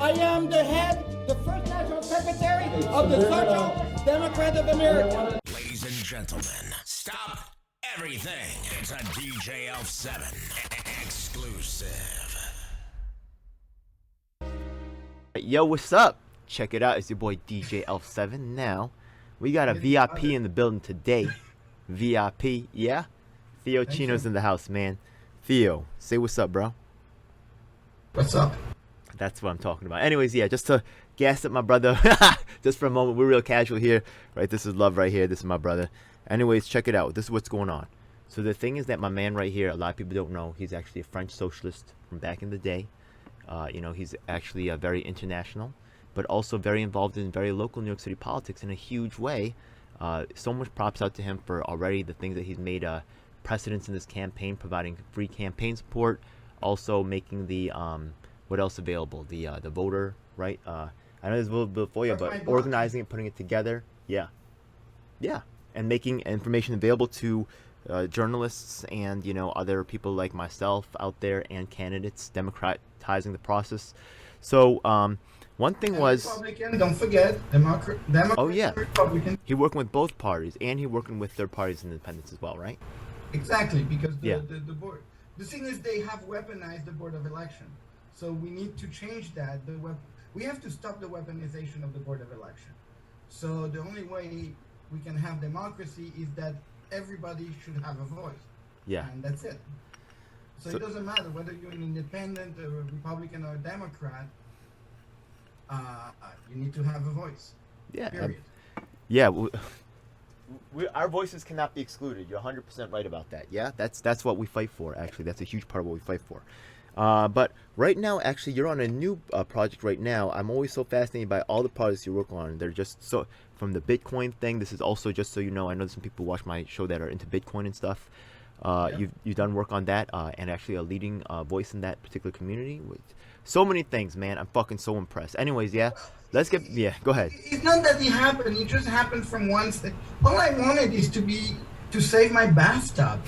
I am the head, the first national secretary of the Social Democrat of America. Ladies and gentlemen, stop everything. It's a djelf7 exclusive. Yo, what's up? Check it out. It's your boy djelf7. Now, we got a VIP in the building today. VIP, yeah? Theo Chino's in the house, man. Theo, say what's up, bro. What's up? That's what I'm talking about. Anyways, yeah, just to gas up my brother. Just for a moment, we're real casual here, right? This is love right here. This is my brother. Anyways, check it out. This is what's going on. So the thing is that my man right here, a lot of people don't know, he's actually a French socialist from back in the day. You know, he's actually very international, but also very involved in very local New York City politics in a huge way. So much props out to him for already the things that he's made precedents in this campaign, providing free campaign support, also making the what else available, the voter, right? I know there's a little bit for you, but organizing it, putting it together, yeah, and making information available to journalists and, you know, other people like myself out there and candidates, democratizing the process. So one thing was Republican, don't forget, Democrat. Oh yeah, Republican. he working with both parties, and he working with third parties and independents as well, right? Exactly, because the board. The thing is, they have weaponized the Board of Election, so we need to change that. We have to stop the weaponization of the Board of Election. So the only way we can have democracy is that everybody should have a voice. Yeah. And that's it. So it doesn't matter whether you're an independent, a Republican, or a Democrat. You need to have a voice. Yeah. Period. Yeah. Our voices cannot be excluded. You're 100% right about that. Yeah, that's what we fight for. Actually, that's a huge part of what we fight for. But right now, actually, you're on a new project right now. I'm always so fascinated by all the projects you work on. They're just so, from the Bitcoin thing. This is also, just so you know, I know there's some people who watch my show that are into Bitcoin and stuff. You've done work on that, and actually a leading voice in that particular community. With so many things, man. I'm fucking so impressed. Anyways, yeah. Let's get, go ahead. It's not that it happened. It just happened from once. All I wanted is to save my bathtub.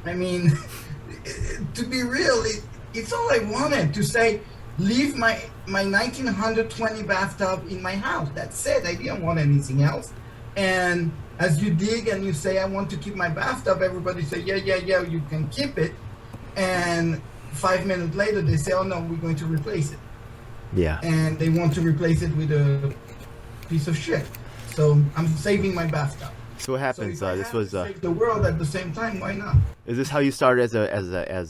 I mean, to be real, it's all I wanted, to say, leave my 1920 bathtub in my house. That's it. I didn't want anything else. And as you dig and you say, I want to keep my bathtub, everybody say, yeah, you can keep it. And 5 minutes later, they say, oh no, we're going to replace it. Yeah. And they want to replace it with a piece of shit. So I'm saving my bathtub. So what happens? So this was save the world at the same time. Why not? Is this how you started as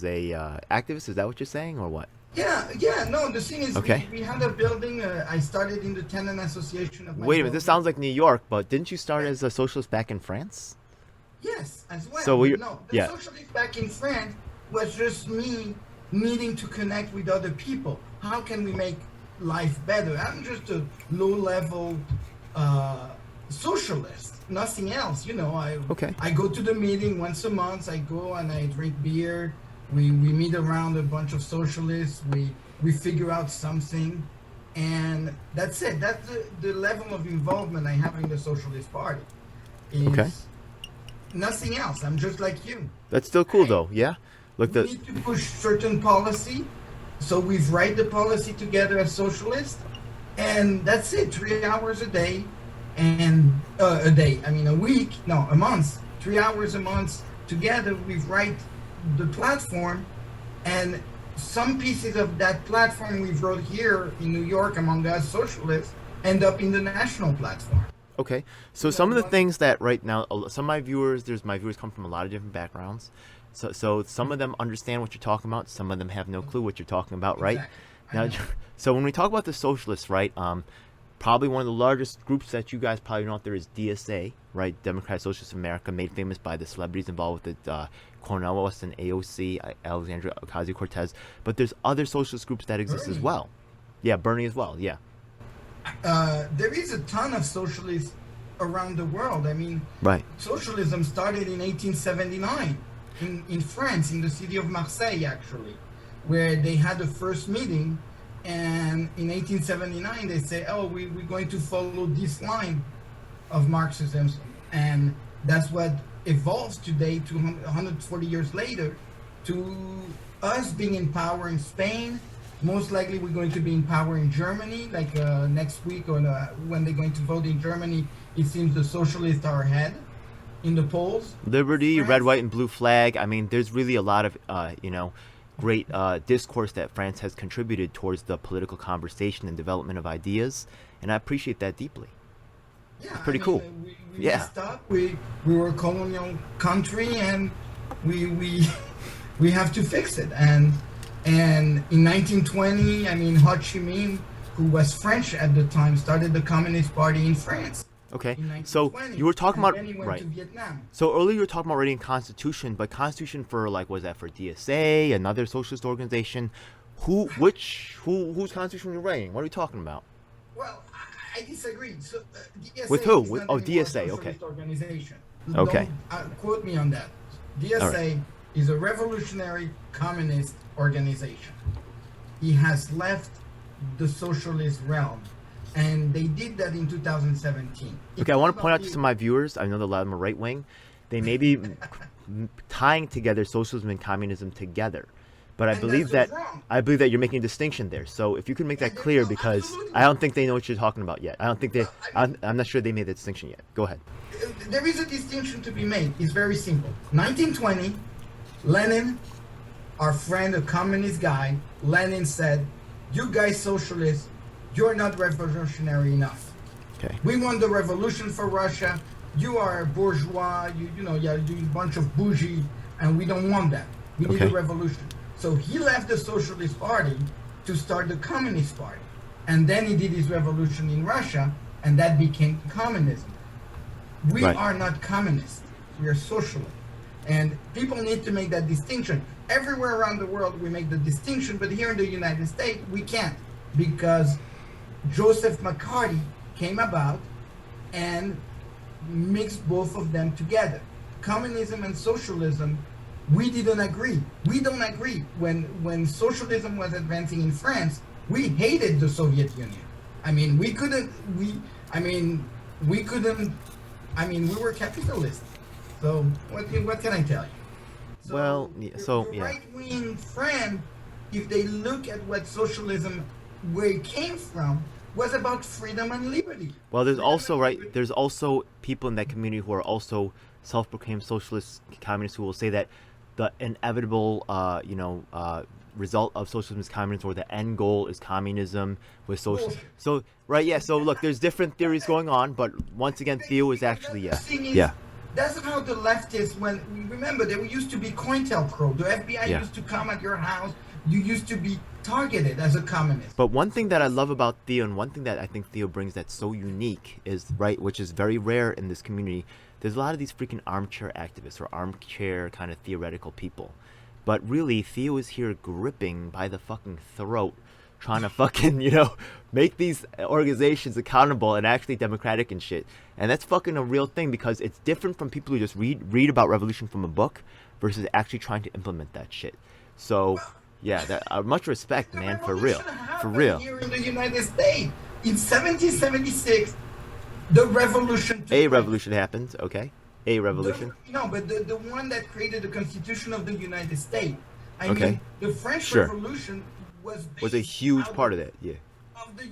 a activist? Is that what you're saying, or what? Yeah. No, the thing is, we had a building. I started in the tenant association of. Wait a minute. This sounds like New York, but didn't you start as a socialist back in France? Yes, as well. So the socialist back in France was just me needing to connect with other people. How can we make life better? I'm just a low-level socialist, nothing else. You know, I go to the meeting once a month. I go and I drink beer. We meet around a bunch of socialists. We figure out something, and that's it. That's the level of involvement I have in the Socialist Party. Is nothing else. I'm just like you. That's still cool, though. Yeah. Look, we need to push certain policy. So we write the policy together as socialists, and that's it. 3 hours a day, and a week, no, a month. 3 hours a month together. We write the platform, and some pieces of that platform we wrote here in New York among us socialists end up in the national platform. Okay, so some of the things that right now, some of my viewers, my viewers come from a lot of different backgrounds. So some of them understand what you're talking about. Some of them have no clue what you're talking about, right? Exactly. Now, so when we talk about the socialists, right, probably one of the largest groups that you guys probably know out there is DSA, right? Democratic Socialists of America, made famous by the celebrities involved with it, Cornel West and AOC, Alexandria Ocasio-Cortez. But there's other socialist groups that exist as well. Yeah, Bernie as well, yeah. There is a ton of socialists around the world. I mean, socialism started in 1879. In France, in the city of Marseille, actually, where they had the first meeting, and in 1879 they say, oh, we're going to follow this line of Marxism, and that's what evolves today, 140 years later, to us being in power in Spain, Most likely we're going to be in power in Germany, like next week or when they're going to vote in Germany. It seems the socialists are ahead in the polls. Liberty, France- red, white, and blue flag. I mean, there's really a lot of, great discourse that France has contributed towards the political conversation and development of ideas, and I appreciate that deeply. Yeah, pretty cool. We Yeah. messed up. We were a colonial country, and we we have to fix it. And in 1920, I mean, Ho Chi Minh, who was French at the time, started the Communist Party in France. Okay, In so 1920, you were talking and about then he went right. to Vietnam. So earlier you were talking about writing Constitution, but Constitution for like was that for DSA, another socialist organization? Whose Constitution are you writing? What are we talking about? Well, I disagree. So, DSA With who? is With- not oh, anymore a DSA, okay. socialist organization. Okay. Don't quote me on that. DSA is a revolutionary communist organization. He has left the socialist realm, and they did that in 2017. Okay, I want to point out to my viewers, I know that a lot of them are right wing, they may be tying together socialism and communism together. But I And believe that's that what's wrong. I believe that you're making a distinction there. So if you could make that Yeah, clear, no, because absolutely. I don't think they know what you're talking about yet. I don't think they. I mean- I'm not sure they made that distinction yet. Go ahead. There is a distinction to be made. It's very simple. 1920, Lenin, our friend, a communist guy, Lenin said, "You guys socialists, you're not revolutionary enough. Okay. We want the revolution for Russia. You are bourgeois. You're a bunch of bougie, and we don't want that. We need Okay. a revolution." So he left the Socialist Party to start the Communist Party, and then he did his revolution in Russia, and that became communism. We Right. are not communists. We are socialists, and people need to make that distinction. Everywhere around the world, we make the distinction, but here in the United States, we can't, because Joseph McCarthy came about and mixed both of them together. Communism and socialism, we didn't agree. We don't agree. When socialism was advancing in France, we hated the Soviet Union. I mean, we were capitalists. So what can I tell you? So Well, yeah, so, the yeah. right-wing friend, if they look at what socialism, where it came from, was about freedom and liberty. Well, there's Freedom also and right. liberty. There's also people in that community who are also self-proclaimed socialist communists who will say that the inevitable, result of socialism is communism, or the end goal is communism with social. Bullshit. So right, yeah. So look, there's different theories going on, but once again, Theo is actually The thing is, yeah. That's how the leftists, remember, there used to be COINTELPRO. The FBI Yeah. used to come at your house. You used to be targeted as a communist. But one thing that I love about Theo, and one thing that I think Theo brings that's so unique is, right, which is very rare in this community, there's a lot of these freaking armchair activists or armchair kind of theoretical people. But really, Theo is here gripping by the fucking throat, trying to fucking, make these organizations accountable and actually democratic and shit. And that's fucking a real thing, because it's different from people who just read about revolution from a book versus actually trying to implement that shit. So, yeah, that much respect, The man, for real. revolution For happened real. Here in the United States, in 1776, the revolution took A place. revolution happened, okay? A revolution. But the one that created the Constitution of the United States. I Okay. mean, the French Sure. Revolution was Was a based huge out part of that, yeah. Of the,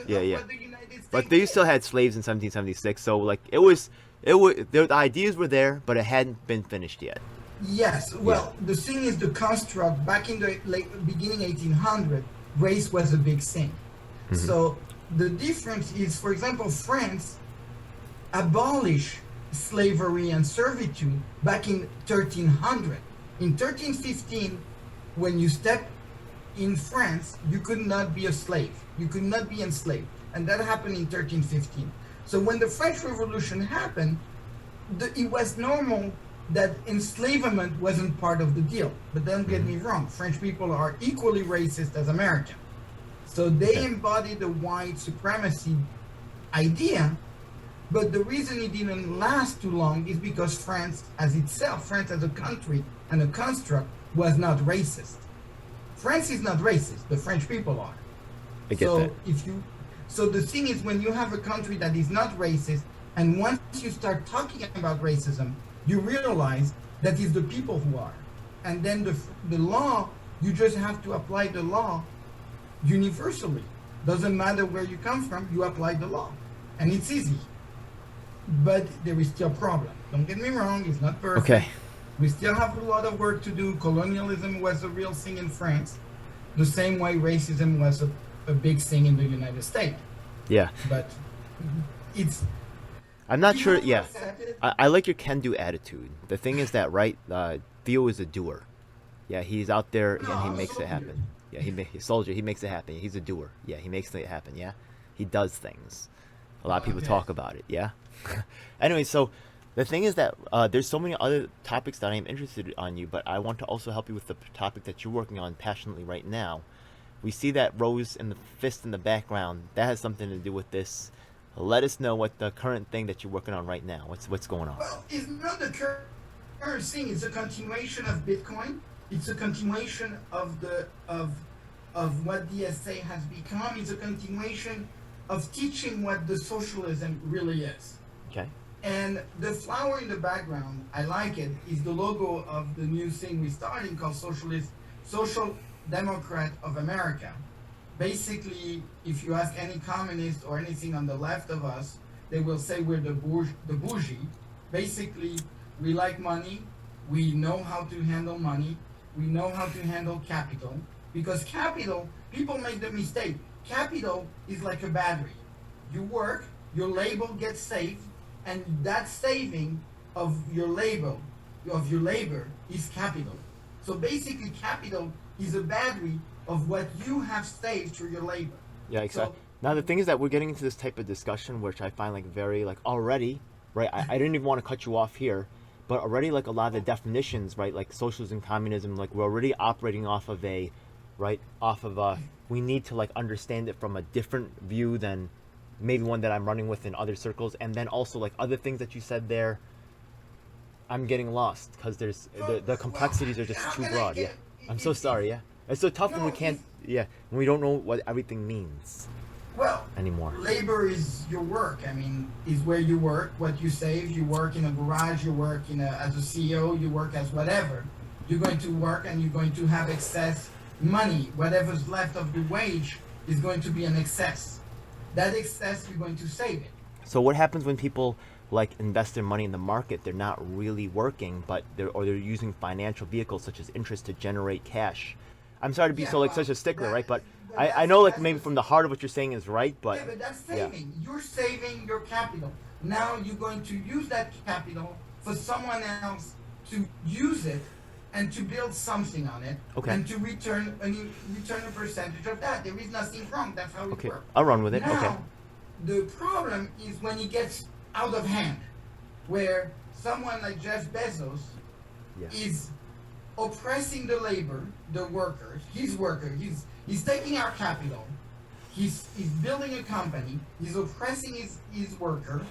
Yeah, yeah. what the United States But they did. still had slaves in 1776, so like the ideas were there, but it hadn't been finished yet. Yes. Well, the thing is, the construct back in the beginning 1800, race was a big thing. Mm-hmm. So the difference is, for example, France abolished slavery and servitude back in 1300. In 1315, when you step in France, you could not be a slave. You could not be enslaved, and that happened in 1315. So when the French Revolution happened, it was normal that enslavement wasn't part of the deal. But don't get me wrong, French people are equally racist as American. So they embody the white supremacy idea, but the reason it didn't last too long is because France as itself, France as a country and a construct, was not racist. France is not racist, the French people are. I get that. So the thing is, when you have a country that is not racist, and once you start talking about racism, you realize that it's the people who are. And then the law, you just have to apply the law universally. Doesn't matter where you come from, you apply the law. And it's easy. But there is still a problem. Don't get me wrong, it's not perfect. Okay. We still have a lot of work to do. Colonialism was a real thing in France, the same way racism was a big thing in the United States. Yeah. But it's... I'm not sure. People Yeah. accept it. I like your can-do attitude. The thing is that, right, Theo is a doer. Yeah, he's out there and he makes it soldier. happen. Yeah, he's a soldier. He makes it happen. He's a doer. Yeah, he makes it happen. Yeah, he does things. A lot of people Okay. talk about it. Yeah. Anyway, so the thing is that there's so many other topics that I am interested on you, but I want to also help you with the topic that you're working on passionately right now. We see that rose and the fist in the background. That has something to do with this. Let us know what the current thing that you're working on right now. What's going on? Well, it's not the current thing. It's a continuation of Bitcoin. It's a continuation of what the SDA has become. It's a continuation of teaching what the socialism really is. Okay. And the flower in the background, I like it, is the logo of the new thing we're starting called Social Democrat of America. Basically, if you ask any communist or anything on the left of us, they will say we're the bougie. Basically, we like money. We know how to handle money. We know how to handle capital. Because capital, people make the mistake. Capital is like a battery. You work, your labor gets saved, and that saving of your labor is capital. So basically, capital is a battery of what you have saved through your labor. Yeah, exactly. So, Now the thing is that we're getting into this type of discussion, which I find like very like already, right? I didn't even want to cut you off here, but already like a lot of the definitions, right? Like socialism, communism, like we're already operating off of a, right? Off of a, we need to like understand it from a different view than maybe one that I'm running with in other circles, and then also like other things that you said there. I'm getting lost because there's the complexities are just how too can I broad. Yeah, get- I'm so sorry. Yeah, it's so tough when we No, can't. Yeah, when we don't know what everything means well, anymore. labor is your work. I mean, is where you work, what you save. You work in a garage. You work as a CEO. You work as whatever. You're going to work and you're going to have excess money. Whatever's left of the wage is going to be an excess. That excess, you're going to save it. So what happens when people like invest their money in the market? They're not really working, but they're using financial vehicles such as interest to generate cash. I'm sorry to be Yeah, so like well, such a stickler, that- right? But that's- I know like that's maybe the from the heart of what you're saying is right, but Yeah, but that's yeah. saving. You're saving your capital. Now you're going to use that capital for someone else to use it and to build something on it, Okay. and to return a percentage of that. There is nothing wrong. That's how it Okay, works. I'll run with it. Now, Okay. the problem is when it gets out of hand, where someone like Jeff Bezos Yeah. is oppressing the labor, the workers, he's taking our capital, he's building a company, he's oppressing his worker,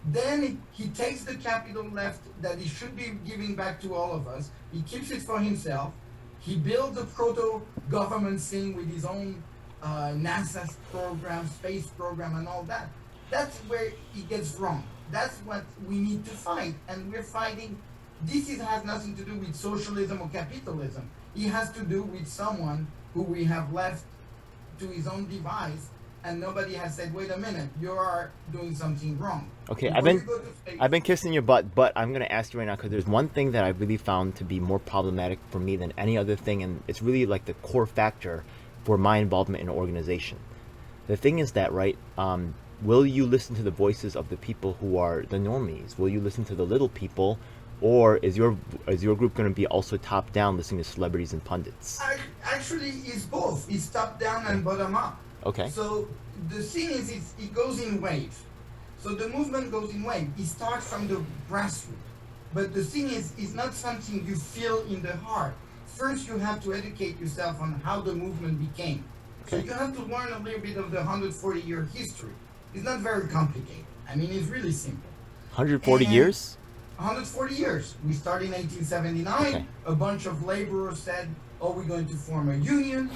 then he takes the capital left that he should be giving back to all of us, he keeps it for himself, he builds a proto-government thing with his own NASA program, space program and all that. That's where it gets wrong. That's what we need to fight, and we're fighting. Has nothing to do with socialism or capitalism. It has to do with someone who we have left to his own device, and nobody has said, wait a minute, you are doing something wrong. Okay, Before I've been you go to space- I've been kissing your butt, but I'm gonna ask you right now because there's one thing that I've really found to be more problematic for me than any other thing, and it's really like the core factor for my involvement in an organization. The thing is that, right, will you listen to the voices of the people who are the normies? Will you listen to the little people, or is your group going to be also top down, listening to celebrities and pundits? Actually, it's both. It's top down and bottom up. Okay. So the thing is, it goes in waves. So the movement goes in waves. It starts from the grassroots. But the thing is, it's not something you feel in the heart. First, you have to educate yourself on how the movement became. So Okay. you have to learn a little bit of the 140-year history. It's not very complicated. I mean, it's really simple. 140 And- years? 140 years. We started in 1879. Okay. A bunch of laborers said, oh, we're going to form a union.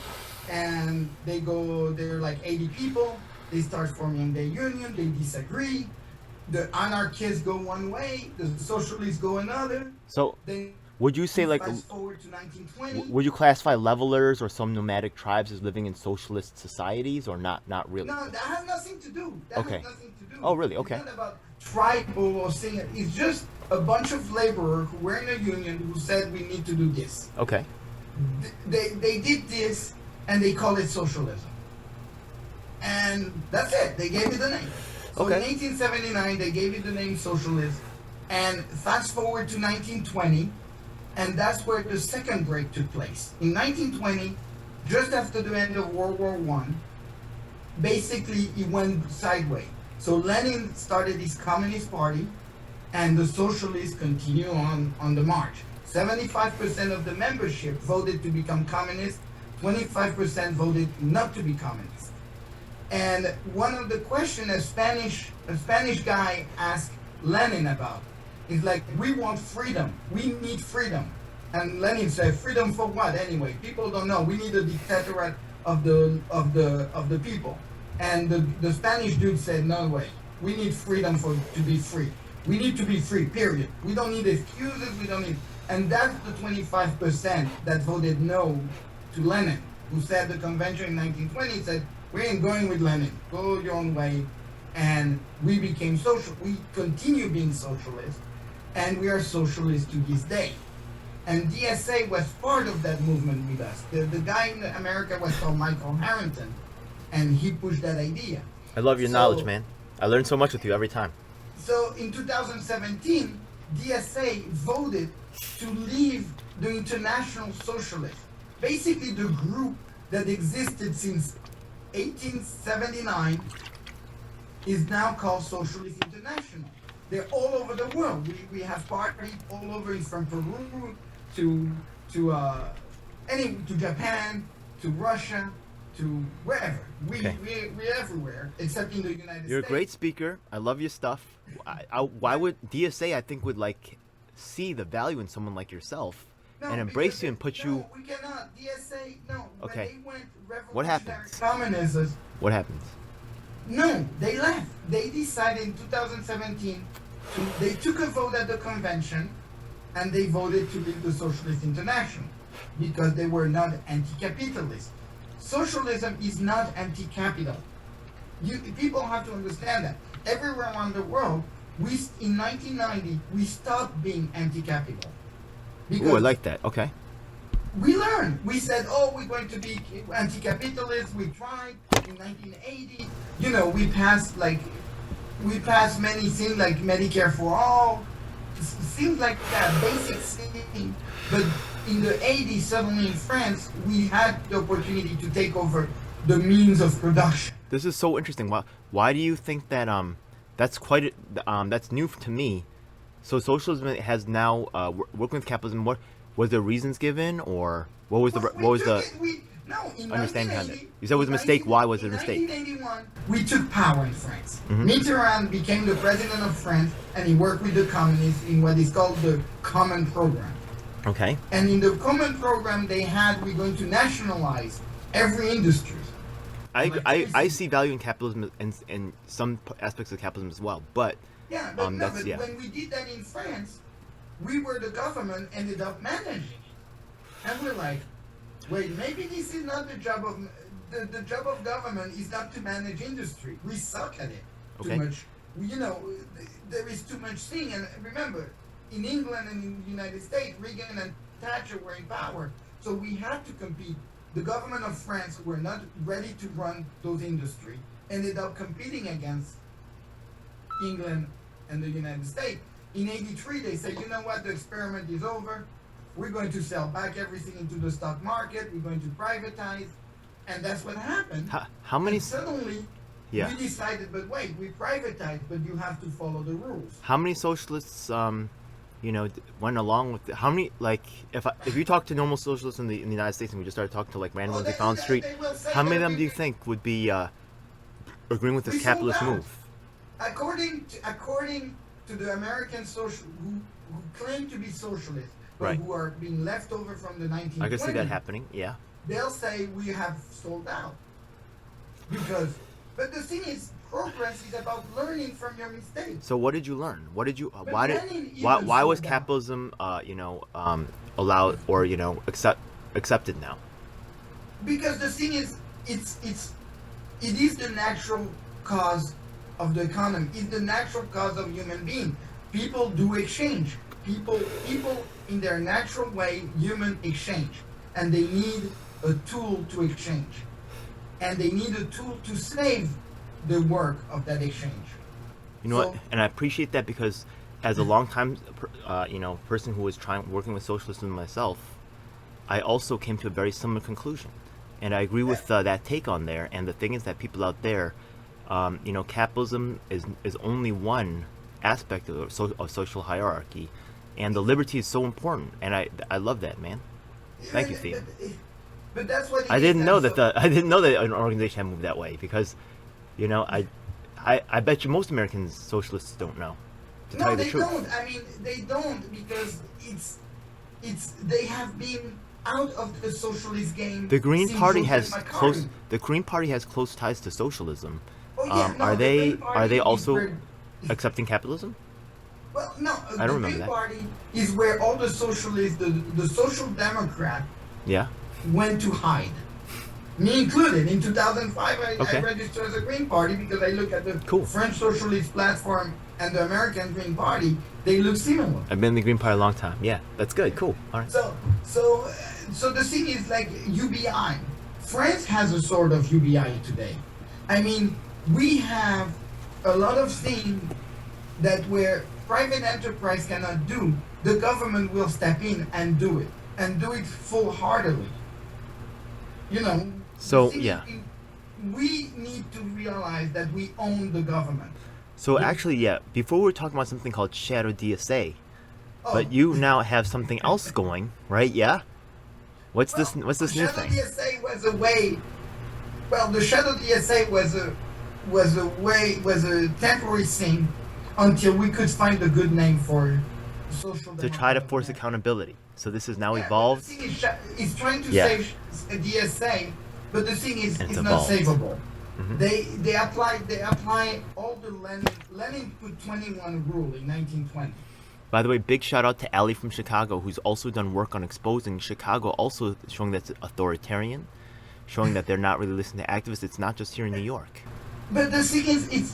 And they're like 80 people. They start forming their union. They disagree. The anarchists go one way. The socialists go another. So Then Would you say like, Fast forward to 1920. would you classify levelers or some nomadic tribes as living in socialist societies, or not? Not really. No, that has nothing to do. That Okay. has nothing to do. Oh, really? Okay. It's not about tribal or single. It's just a bunch of laborers who were in a union who said we need to do this. Okay. They did this and they call it socialism. And that's it. They gave it the name. So Okay. in 1879, they gave it the name socialism. And fast forward to 1920, and that's where the second break took place. In 1920, just after the end of World War I, basically it went sideways. So Lenin started his Communist Party, and the socialists continue on the march. 75% of the membership voted to become communist, 25% voted not to be communist. And one of the questions a Spanish guy asked Lenin about is like, we want freedom. We need freedom. And Lenin said, freedom for what anyway? People don't know. We need a dictatorate of the people. And the Spanish dude said, no way. We need freedom to be free. We need to be free, period. We don't need excuses. We don't need. And that's the 25% that voted no to Lenin, who said the convention in 1920 said, we ain't going with Lenin. Go your own way. And we became social. We continue being socialist, and we are socialist to this day. And DSA was part of that movement with us. The guy in America was called Michael Harrington, and he pushed that idea. I love your knowledge, man. I learn so much with you every time. So in 2017, DSA voted to leave the International Socialists, basically the group that existed since 1879 is now called Socialist International. They're all over the world. We have parties all over, from Peru to Japan, to Russia, to wherever. We're everywhere, except in the United States. You're a great speaker. I love your stuff. Why would DSA, I think, would like see the value in someone like yourself and embrace you and put you... No, we cannot. DSA, no. Okay. When they went What revolutionary happens? communism, What happens? no, they left. They decided in 2017, they took a vote at the convention, and they voted to leave the Socialist International because they were not anti-capitalist. Socialism is not anti-capital. People have to understand that. Everywhere around the world, in 1990, we stopped being anti-capital. Ooh, I like that. Okay. We learned. We said, oh, we're going to be anti-capitalist. We tried in 1980. You know, we passed many things like Medicare for all. Seems like that basic thing. But in the 80s, suddenly in France, we had the opportunity to take over the means of production. This is so interesting. Why do you think that that's that's new to me? So socialism has now working with capitalism. What was the reasons given, or what was In understand behind 1980, it? You said it was a mistake. Why was it a mistake? In 1981, we took power in France. Mhm. Mitterrand became the president of France, and he worked with the communists in what is called the Common Program. Okay. And in the Common Program, we're going to nationalize every industry. I see value in capitalism and some aspects of capitalism as well, but Yeah, but, yeah. when we did that in France, we were the government, ended up managing. And we're like, wait, maybe this is not the job of the job of government is not to manage industry. We suck at it too Okay. much. There is too much thing. And remember, in England and in the United States, Reagan and Thatcher were in power, so we had to compete. The government of France were not ready to run those industries. Ended up competing against England and the United States. In '83, they say, you know what, the experiment is over. We're going to sell back everything into the stock market. We're going to privatize. And that's what happened. how many? And suddenly, Yeah. we decided, but wait, we privatize, but you have to follow the rules. How many socialists went along with it? How many, like, if you talk to normal socialists in the United States and we just started talking to like random ones they found on the street, They will say how many of that them do you think would be agreeing with We this sold capitalist out. move? According to the American social who claim to be socialists, but Right. who are being left over from the 1920s, I can see that happening. Yeah. they'll say we have sold out because But the thing is, progress is about learning from your mistakes. So what did you learn? What did you? But Why did? Lenin Why even why was saw that. capitalism, allowed or accepted now? Because the thing is, it is the natural cause of the economy. It's the natural cause of human being. People do exchange. People in their natural way, human exchange, and they need a tool to exchange, and they need a tool to save the work of that exchange. You know So- what? And I appreciate that because as a long time, person who was working with socialism myself, I also came to a very similar conclusion, and I agree with that take on there. And the thing is that people out there, capitalism is only one aspect of social hierarchy, and the liberty is so important. And I love that, man. Thank you, Theo. But that's what it I is, didn't know and that so- I didn't know that an organization had moved that way because, I bet you most Americans socialists don't know. To tell No, you the they truth. don't. I mean, they don't because they have been out of the socialist game. The Green since Party Joseph has McCarthy. close ties to socialism. Oh, yeah, no, are the they Green Party is also where- accepting capitalism? Well, no, I don't the remember Green that. Party is where all the socialists, the social democrat, Yeah. went to hide. Me included. In 2005, Okay. I registered as a Green Party because I look at the Cool. French Socialist platform and the American Green Party. They look similar. I've been in the Green Party a long time. Yeah, that's good. Cool. All right. So the thing is like UBI. France has a sort of UBI today. I mean, we have a lot of things that where private enterprise cannot do, the government will step in and do it full-heartedly. So, the thing yeah. is, we need to realize that we own the government. So actually, yeah. Before we were talking about something called Shadow DSA, Oh, but you now have something else going, right? Yeah. What's this new Shadow thing? DSA was a way. Well, the Shadow DSA was a temporary thing until we could find a good name for social. To try to democratic force network. accountability. So this is now Yeah, but evolved. the thing is, it's trying to Yeah. save a DSA, but the thing is, And it's it's not evolved. savable. Mhm. They apply all the Lenin put 21 rule in 1920. By the way, big shout out to Ali from Chicago, who's also done work on exposing Chicago, also showing that it's authoritarian, showing that they're not really listening to activists. It's not just here in New York. But the thing is,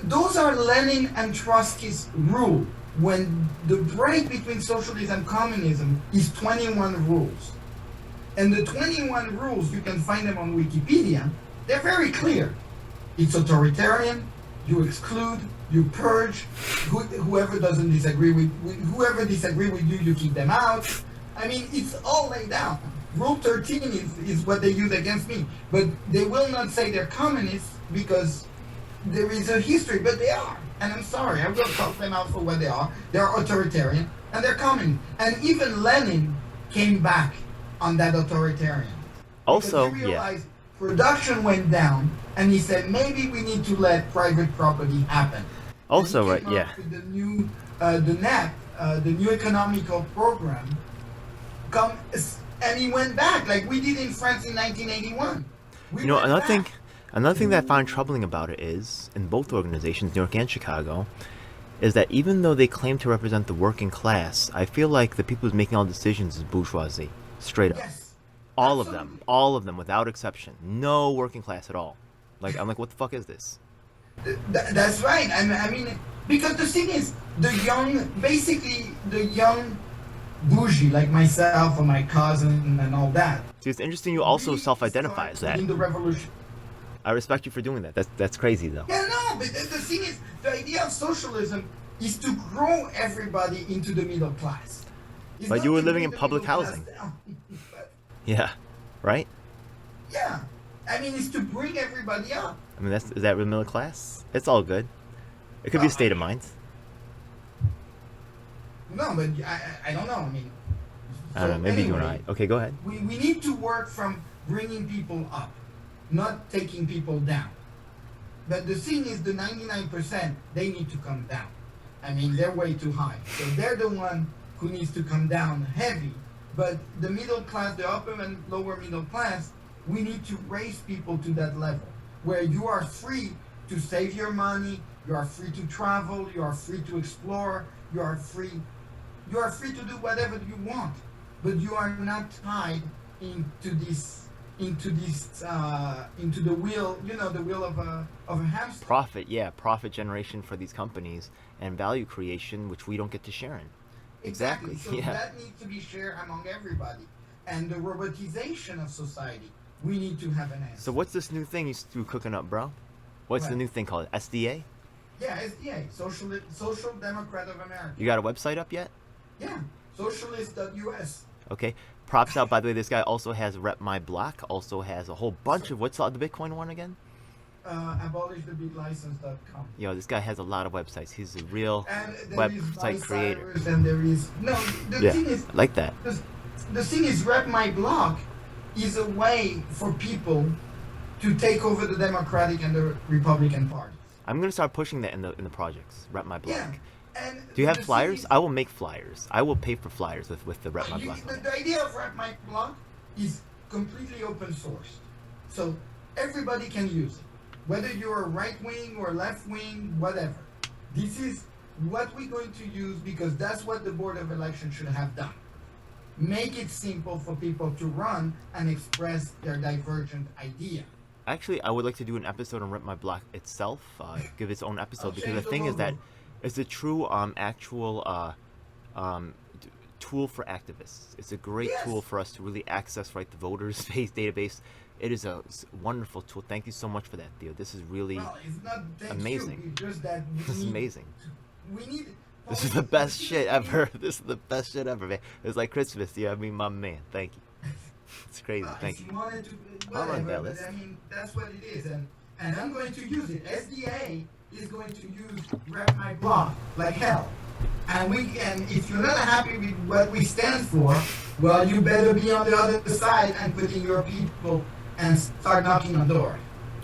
those are Lenin and Trotsky's rule. When the break between socialism and communism is 21 rules, and the 21 rules you can find them on Wikipedia. They're very clear. It's authoritarian. You exclude. You purge. Whoever doesn't disagree with whoever disagree with you, you keep them out. I mean, it's all laid down. Rule 13 is what they use against me, but they will not say they're communists because there is a history, but they are. And I'm sorry, I will call them out for what they are. They're authoritarian and they're communist. And even Lenin came back on that authoritarian. Also, Because he yeah. realized production went down, and he said maybe we need to let private property happen. Also, And he right, came yeah. up with the new, the NEP, the new economical program, and he went back like we did in France in 1981. We went Another back. thing that I find troubling about it is, in both organizations, New York and Chicago, is that even though they claim to represent the working class, I feel like the people who's making all decisions is bourgeoisie, straight up. Yes. All absolutely. of them, without exception. No working class at all. Like, I'm like, what the fuck is this? That's right. I mean, because the thing is, basically the young bougie like myself or my cousin and all that. See, it's interesting you also we self-identify as that. started In the revolution. I respect you for doing that. That's crazy, though. Yeah, no, but the thing is, the idea of socialism is to grow everybody into the middle class. It's But not you were to living bring in the public middle class housing. down. But, Yeah. Right? yeah, I mean, it's to bring everybody up. I mean, is that real middle class? It's all good. It could be a state of mind. No, but I don't know. I mean, I don't know. Maybe you're anyway, right. Okay, go ahead. We need to work from bringing people up, not taking people down. But the thing is, the 99%, they need to come down. I mean, they're way too high. So they're the one who needs to come down heavy. But the middle class, the upper and lower middle class, we need to raise people to that level. where you are free to save your money, you are free to travel, you are free to explore, you are free to do whatever you want, but you are not tied into the wheel, the wheel of a hamster. Profit generation for these companies and value creation, which we don't get to share in. Exactly. So that needs to be shared among everybody. And the robotization of society, we need to have an answer. So what's this new thing you're cooking up, bro? What's the new thing called? SDA? Yeah, SDA, Social Democrat of America. You got a website up yet? Yeah, socialist.us. Okay. Props out, by the way, this guy also has Rep My Block, also has a whole bunch of, what's the Bitcoin one again? Abolishthebitlicense.com. Yo, this guy has a lot of websites. He's a real And there website is creator. And there is, thing is, I like that. the thing is, Rep My Block is a way for people to take over the Democratic and the Republican parties. I'm gonna start pushing that in the projects. Rep My Block. Yeah. And Do you have the flyers? thing I will make flyers. I will pay for flyers with the Rep My Block. The idea of Rep My Block is completely open source, so everybody can use it, whether you're right wing or left wing, whatever. This is what we're going to use because that's what the Board of Elections should have done. Make it simple for people to run and express their divergent idea. Actually, I would like to do an episode on Rep My Block itself. Give its own episode I'll because change the the thing is that logo. it's a true actual tool for activists. It's a great Yes. tool for us to really access the voters space database. It is a wonderful tool. Thank you so much for that, Theo. This is really Well, it's not thanks amazing. You, it's just that we this is need- amazing. We need. This is the best shit ever. This is the best shit ever, man. It's like Christmas, Theo. I mean, my man. Thank you. It's crazy. Thank If you. you wanted to, I'll run that whatever, list. but I mean, that's what it is, and I'm going to use it. SDA is going to use Rep My Block like hell, and if you're not happy with what we stand for, well, you better be on the other side and put in your people and start knocking on door.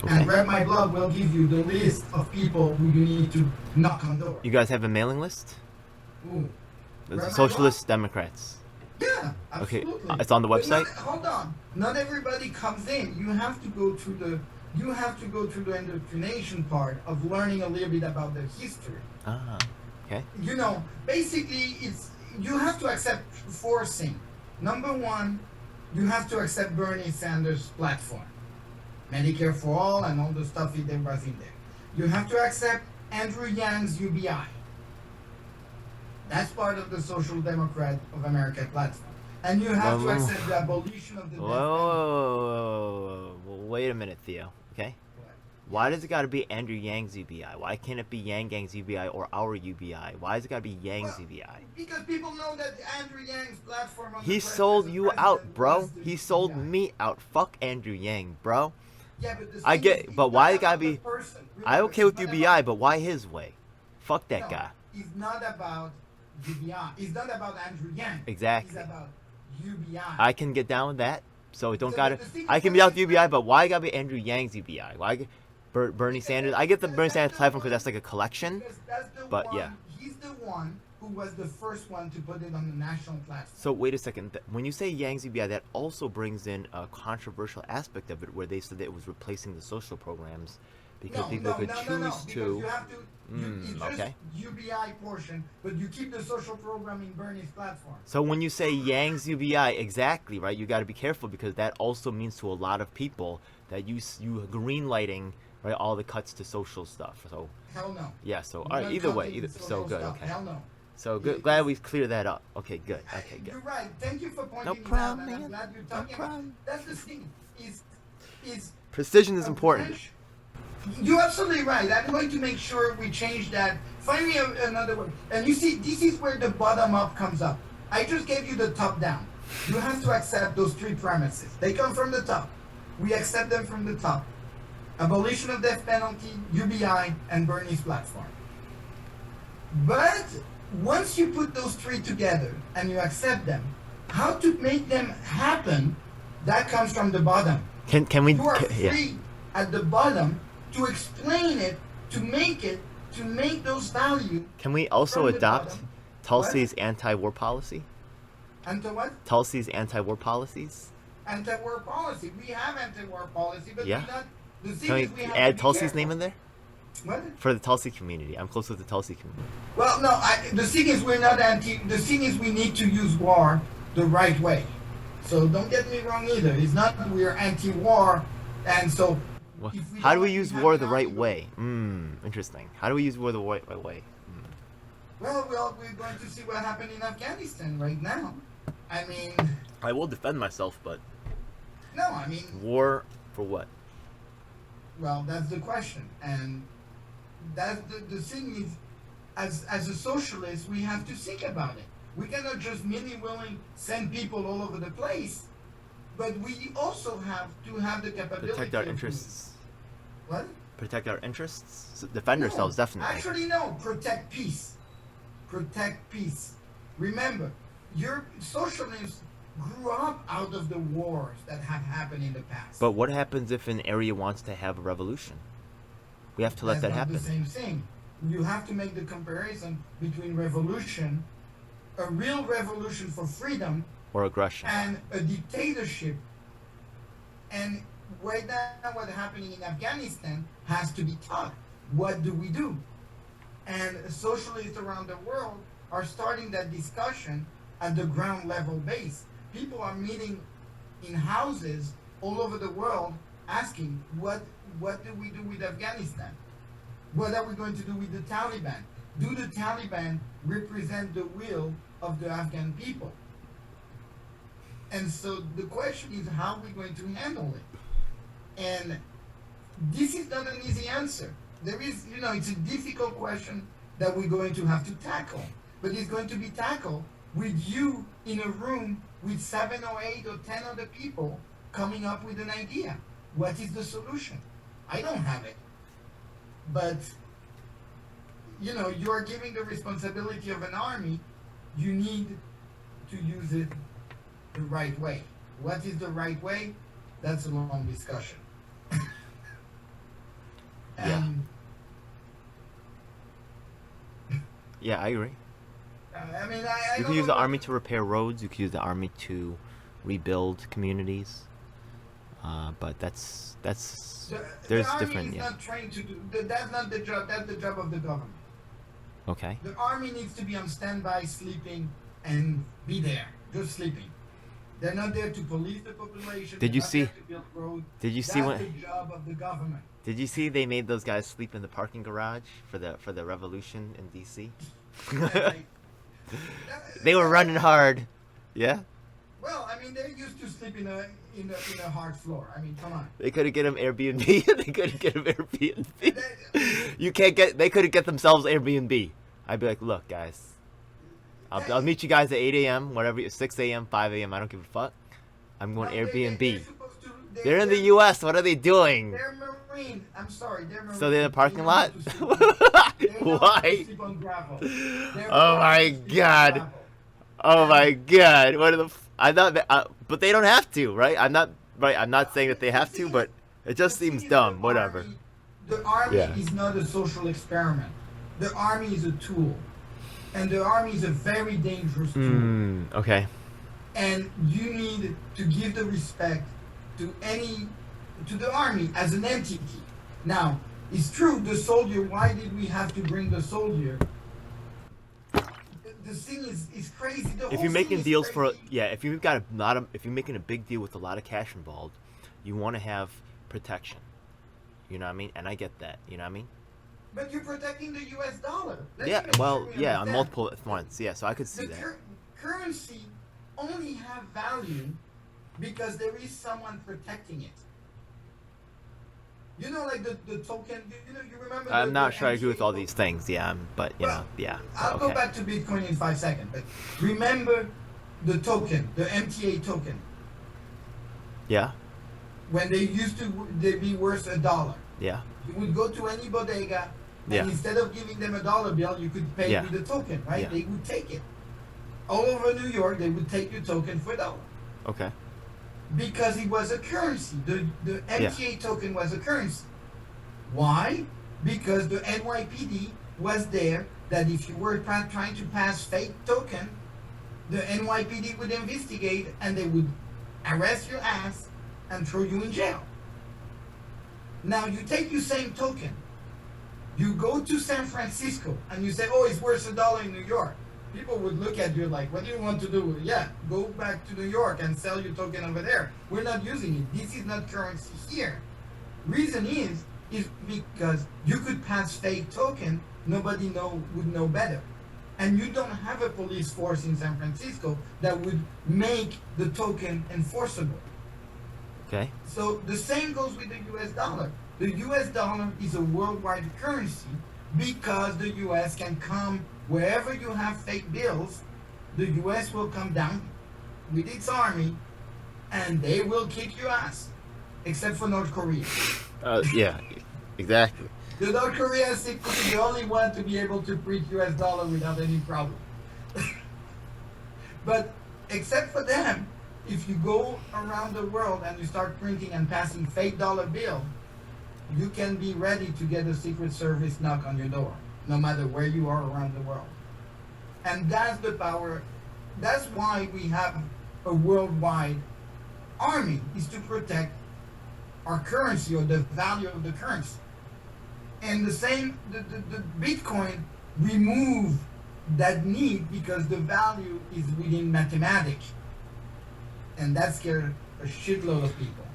Okay. And Rep My Block will give you the list of people who you need to knock on door. You guys have a mailing list? Ooh. The Rep My Socialist Democrats. Yeah, Okay, absolutely. it's on the But website? hold on. Not everybody comes in. You have to go through the indoctrination part of learning a little bit about their history. Ah, okay. Basically, you have to accept 4 things. Number 1, you have to accept Bernie Sanders' platform, Medicare for all, and all the stuff that was in there. You have to accept Andrew Yang's UBI. That's part of the Social Democrat of America platform. And you have to accept the abolition of the death Whoa, wait a minute, Theo. Okay. penalty. Why does it got to be Andrew Yang's UBI? Why can't it be Yang Gang's UBI or our UBI? Why does it got to be Yang's Well, UBI? Because people know that Andrew Yang's platform on He the sold as a you out, president bro. was the He sold UBI. me out. Fuck Andrew Yang, bro. Yeah, but the I thing get- is, it's but not why it about gotta the be- person. I Remember, okay with it's not UBI, about- but why his way? Fuck that No, guy. It's not about UBI. It's not about Andrew Yang. Exactly. It's about UBI. I can get down with that. So don't So gotta. the thing I is can that be out the it's UBI, not- but why gotta be Andrew Yang's UBI? Why Bernie Sanders? I get the Bernie Sanders platform because that's like a collection. Because that's the But one, yeah. He's the one who was the first one to put it on the national platform. So wait a second. When you say Yang's UBI, that also brings in a controversial aspect of it, where they said that it was replacing the social programs because people could choose because to. you have to. It's just okay. UBI portion, but you keep the social program in Bernie's platform. So when you say Yang's UBI, exactly right, you got to be careful because that also means to a lot of people that you green lighting right all the cuts to social stuff. So Hell no. yeah, so You're all right, not either way, cutting either the so social good, stuff. okay. Hell no. So good, glad we cleared that up. Okay, good. Okay, good. You're right. Thank you for pointing No it problem, out, and I'm man. glad you're No talking about. problem. That's the thing. Is Precision is important. You're absolutely right. I'm going to make sure we change that. Find me another way. And you see, this is where the bottom up comes up. I just gave you the top down. You have to accept those 3 premises. They come from the top. We accept them from the top. Abolition of death penalty, UBI, and Bernie's platform. But once you put those 3 together and you accept them, how to make them happen, that comes from the bottom. Can we? You are Yeah. free at the bottom to explain it, to make those values. Can we also from the adopt bottom. Tulsi's anti-war policy? Anti what? Tulsi's anti-war policies? Anti-war policy. We have anti-war policy, but Yeah. The thing Can is, we we have to add be Tulsi's careful. name in there? What? For the Tulsi community. I'm close with the Tulsi community. Well, no. The thing is, we're not anti. The thing is, we need to use war the right way. So don't get me wrong either. It's not that we're anti-war, and so. Well, if we how do don't we use have war an the right army- way? Interesting. How do we use war the right way? Well, we're going to see what happened in Afghanistan right now. I mean, I will defend myself, but no, I mean, war for what? well, that's the question, and that's the thing is, as a socialist, we have to think about it. We cannot just willing send people all over the place, but we also have to have the capability Protect our of- interests. What? Protect our interests. Defend No, ourselves, definitely. Actually, no. Protect peace. Protect peace. Remember, your socialists grew up out of the wars that have happened in the past. But what happens if an area wants to have a revolution? We have to let that That's not happen. the same thing. You have to make the comparison between revolution, a real revolution for freedom, Or aggression. and a dictatorship. And right now, what's happening in Afghanistan has to be taught. What do we do? And socialists around the world are starting that discussion at the ground level base. People are meeting in houses all over the world asking, what do we do with Afghanistan? What are we going to do with the Taliban? Do the Taliban represent the will of the Afghan people? And so the question is, how are we going to handle it? And this is not an easy answer. There is, it's a difficult question that we're going to have to tackle. But it's going to be tackled with you in a room with 7 or 8 or 10 other people coming up with an idea. What is the solution? I don't have it. But, you are giving the responsibility of an army. You need to use it the right way. What is the right way? That's a long discussion. Yeah. Yeah, I agree. I mean, I You don't could use know the what- army to repair roads. You could use the army to rebuild communities. But that's there's the army different. is Yeah. not trained to do. That's not the job. That's the job of the government. Okay. The army needs to be on standby, sleeping, and be there, just sleeping. They're not there to police the population. Did they're you not see- there to build roads. Did you see That's when? the job of the government. Did you see they made those guys sleep in the parking garage for the revolution in D.C.? They were running hard. Yeah. Well, I mean, they're used to sleep in a hard floor. I mean, come on. They couldn't get him Airbnb. They couldn't get him Airbnb. You can't get. They couldn't get themselves Airbnb. I'd be like, look, guys. I'll meet you guys at 8 a.m. Whatever, 6 a.m., 5 a.m. I don't give a fuck. I'm going No, Airbnb. they're supposed to- They're in the U.S. What are they doing? They're Marine. I'm sorry, they're Marine. So they're in the parking They lot? know how to sleep. They know how to Why? sleep on gravel. They're Oh born my to sleep on God. gravel. Oh my God! What are the? I thought, but they don't have to, right? I'm not right. I'm not saying that they have to, but it just The thing seems is, dumb. the Whatever. The army Yeah. is not a social experiment. The army is a tool, and the army is a very dangerous tool. Okay. And you need to give the respect to the army as an entity. Now, it's true, the soldier. Why did we have to bring the soldier? The thing is crazy. The If whole you're making thing is deals for crazy. if if you're making a big deal with a lot of cash involved, you want to have protection. You know what I mean? And I get that. You know what I mean? But you're protecting the U.S. dollar. Let's Yeah. make sure Well, we yeah, on understand. multiple fronts. Yeah. So I could see The that. currency only have value because there is someone protecting it. You know, like the token. You remember. I'm not the sure I agree with all MTA these things. Yeah. But you know. Yeah. I'll go Okay. back to Bitcoin in 5 seconds. But remember the token, the MTA token, Yeah. when they used to they be worth $1. Yeah. You would go to any bodega, and Yeah. instead of giving them $1 bill, you could pay Yeah. with the token, right? Yeah. They would take it. All over New York, they would take your token for $1. Okay. Because it was a currency. The MTA token was a currency. Why? Because the NYPD was there that if you were trying to pass fake token, the NYPD would investigate, and they would arrest your ass and throw you in jail. Now you take your same token, you go to San Francisco and you say, oh, it's worth $1 in New York. People would look at you like, what do you want to do? Yeah, go back to New York and sell your token over there. We're not using it. This is not currency here. Reason is because you could pass fake token, nobody would know better. And you don't have a police force in San Francisco that would make the token enforceable. Okay. So the same goes with the US dollar. The US dollar is a worldwide currency because the US can come wherever you have fake bills, the US will come down with its army and they will kick your ass. Except for North Korea. Yeah, exactly. The North Korea is the only one to be able to print US dollar without any problem. But except for them, if you go around the world and you start printing and passing fake dollar bill, you can be ready to get a Secret Service knock on your door, no matter where you are around the world. And that's the power. That's why we have a worldwide army, is to protect our currency or the value of the currency. And the same, the Bitcoin remove that need because the value is within mathematics. And that scared a shitload of people.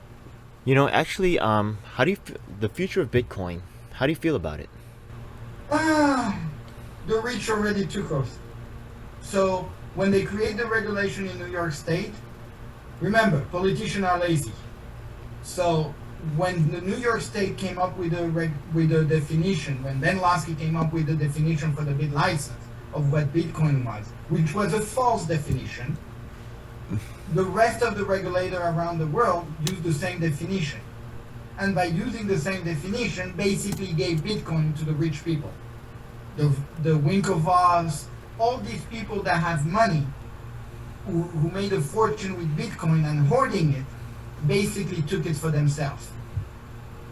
You know, actually, how do you the future of Bitcoin? How do you feel about it? The rich already took us. So when they create the regulation in New York State, remember, politicians are lazy. So when the New York State came up with a definition, when Ben Lasky came up with the definition for the bit license of what Bitcoin was, which was a false definition, the rest of the regulator around the world used the same definition. And by using the same definition, basically gave Bitcoin to the rich people. The Winkovars, all these people that have money, who made a fortune with Bitcoin and hoarding it, basically took it for themselves.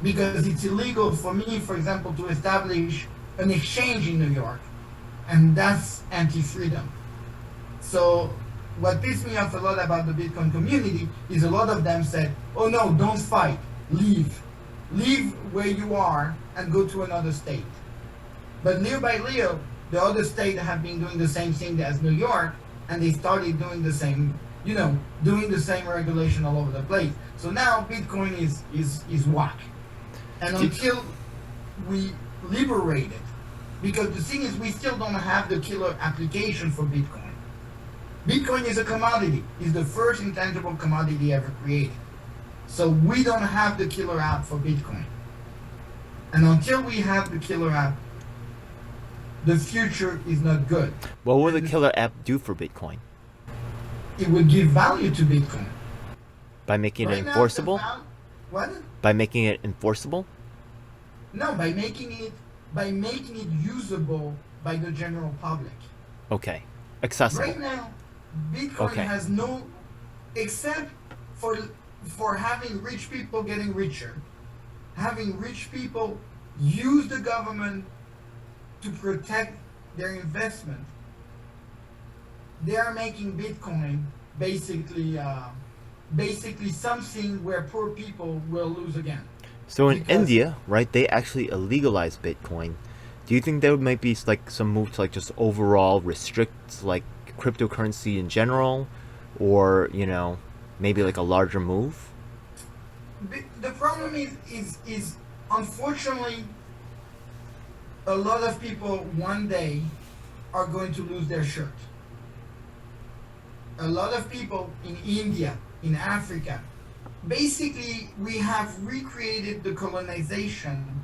Because it's illegal for me, for example, to establish an exchange in New York. And that's anti-freedom. So what pissed me off a lot about the Bitcoin community is a lot of them said, oh no, don't fight, leave. Leave where you are and go to another state. But little by little, the other states have been doing the same thing as New York, and they started doing the same, doing the same regulation all over the place. So now Bitcoin is whack. And until we liberate it, because the thing is we still don't have the killer application for Bitcoin. Bitcoin is a commodity. It's the first intangible commodity ever created. So we don't have the killer app for Bitcoin. And until we have the killer app, the future is not good. What will the killer app do for Bitcoin? It would give value to Bitcoin. By making Right it now, enforceable? What? By making it enforceable? No, by making it usable by the general public. Okay. Accessible. Right now, Bitcoin has no, except for having rich people getting richer, having rich people use the government to protect their investment. They are making Bitcoin basically something where poor people will lose again. So in India, right, they actually illegalized Bitcoin. Do you think there might be like some move to like just overall restrict like cryptocurrency in general, or maybe like a larger move? The problem is unfortunately a lot of people one day are going to lose their shirt. A lot of people in India, in Africa, basically we have recreated the colonization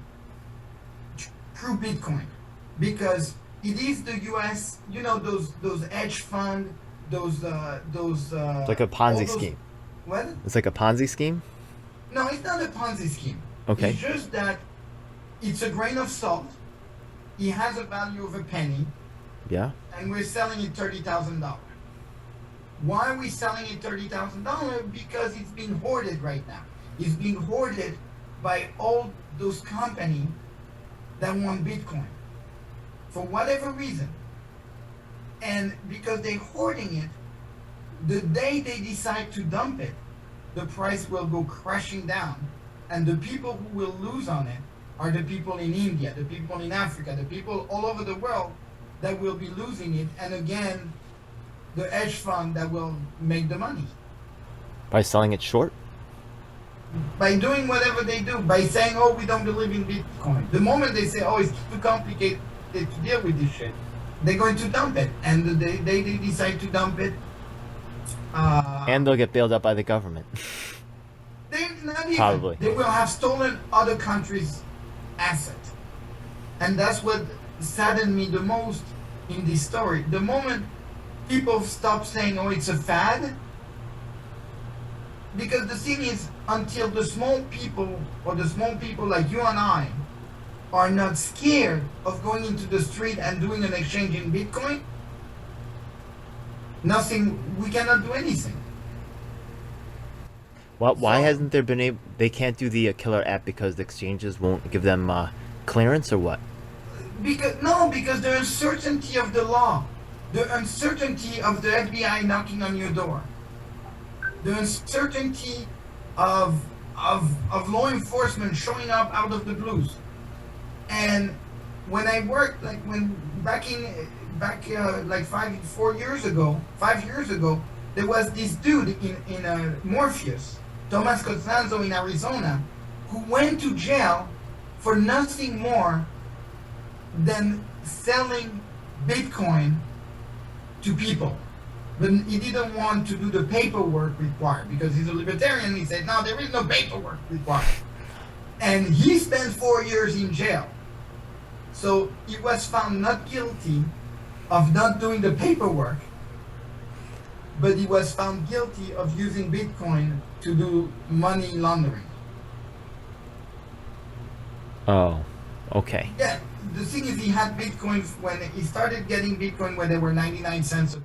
through Bitcoin, because it is the US, those hedge fund, those It's like a Ponzi scheme. What? It's like a Ponzi scheme? No, it's not a Ponzi scheme. Okay. It's just that it's a grain of salt. It has a value of a penny. Yeah. And we're selling it $30,000. Why are we selling it $30,000? Because it's being hoarded right now. It's being hoarded by all those companies that want Bitcoin for whatever reason. And because they're hoarding it, the day they decide to dump it, the price will go crashing down And the people who will lose on it are the people in India, the people in Africa, the people all over the world that will be losing it. And again, the hedge fund that will make the money. By selling it short? By doing whatever they do, by saying, oh, we don't believe in Bitcoin. The moment they say, oh, it's too complicated to deal with this shit, they're going to dump it. And they decide to dump it. And they'll get bailed out by the government. They're not even. Probably. They will have stolen other countries' assets. And that's what saddened me the most in this story. The moment people stop saying, oh, it's a fad, because the thing is, until the small people, or the small people like you and I, are not scared of going into the street and doing an exchange in Bitcoin, we cannot do anything. Well, why hasn't there been they can't do the killer app because the exchanges won't give them clearance or what? Because the uncertainty of the law, the uncertainty of the FBI knocking on your door, the uncertainty of law enforcement showing up out of the blues. And when I worked, like back like 5 years ago, there was this dude in Morpheus, Thomas Costanzo in Arizona, who went to jail for nothing more than selling Bitcoin to people. But he didn't want to do the paperwork required because he's a libertarian. He said, no, there is no paperwork required. And he spent 4 years in jail. So he was found not guilty of not doing the paperwork, but he was found guilty of using Bitcoin to do money laundering. Oh, okay. Yeah, the thing is, he had Bitcoin when he started getting Bitcoin when they were 99 cents a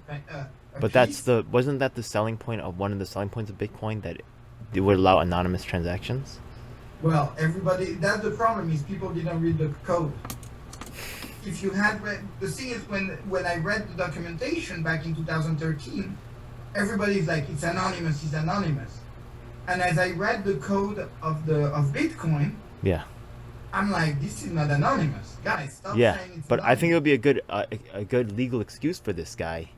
But piece. wasn't that the selling point of one of the selling points of Bitcoin, that it would allow anonymous transactions? Well, that's the problem, is people didn't read the code. If you had read, the thing is, when I read the documentation back in 2013, everybody's like, it's anonymous. And as I read the code of Bitcoin, Yeah. I'm like, this is not anonymous, guys. Stop Yeah, saying it's but I think it anonymous. would be a good legal excuse for this guy,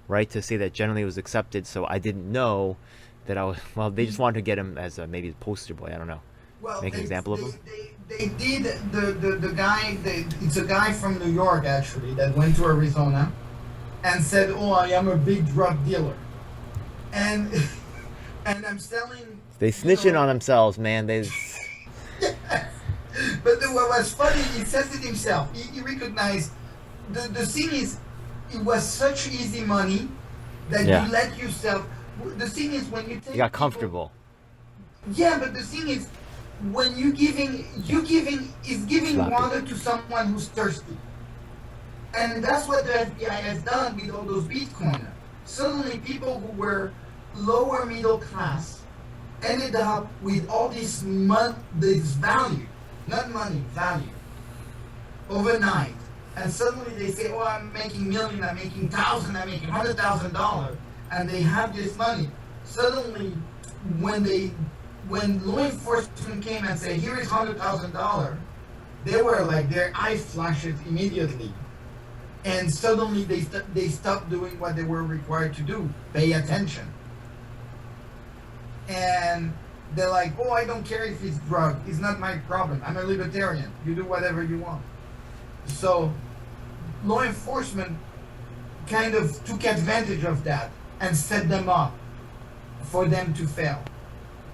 right? To say that generally it was accepted, so I didn't know that I was. Well, they just wanted to get him as maybe a poster boy. I don't know. Well, Make an example of him. They did the guy. It's a guy from New York actually that went to Arizona, and said, "Oh, I am a big drug dealer," and I'm selling. They snitching on themselves, man. They. But what was funny, he says it himself. He recognized the thing is, it was such easy money that Yeah. you let yourself. The thing is, when you take He got people- comfortable. Yeah, but the thing is, when you giving Sloppy. water to someone who's thirsty, and that's what the FBI has done with all those Bitcoiners. Suddenly, people who were lower middle class ended up with all this value, not money, value, overnight. And suddenly they say, "Oh, I'm making million, I'm making thousand, I'm making $100,000," and they have this money. Suddenly, when law enforcement came and said, "Here is $100,000," they were like, their eyes flashes immediately, and suddenly they stopped doing what they were required to do: pay attention. And they're like, "Oh, I don't care if it's drug. It's not my problem. I'm a libertarian. You do whatever you want." So law enforcement kind of took advantage of that and set them up for them to fail.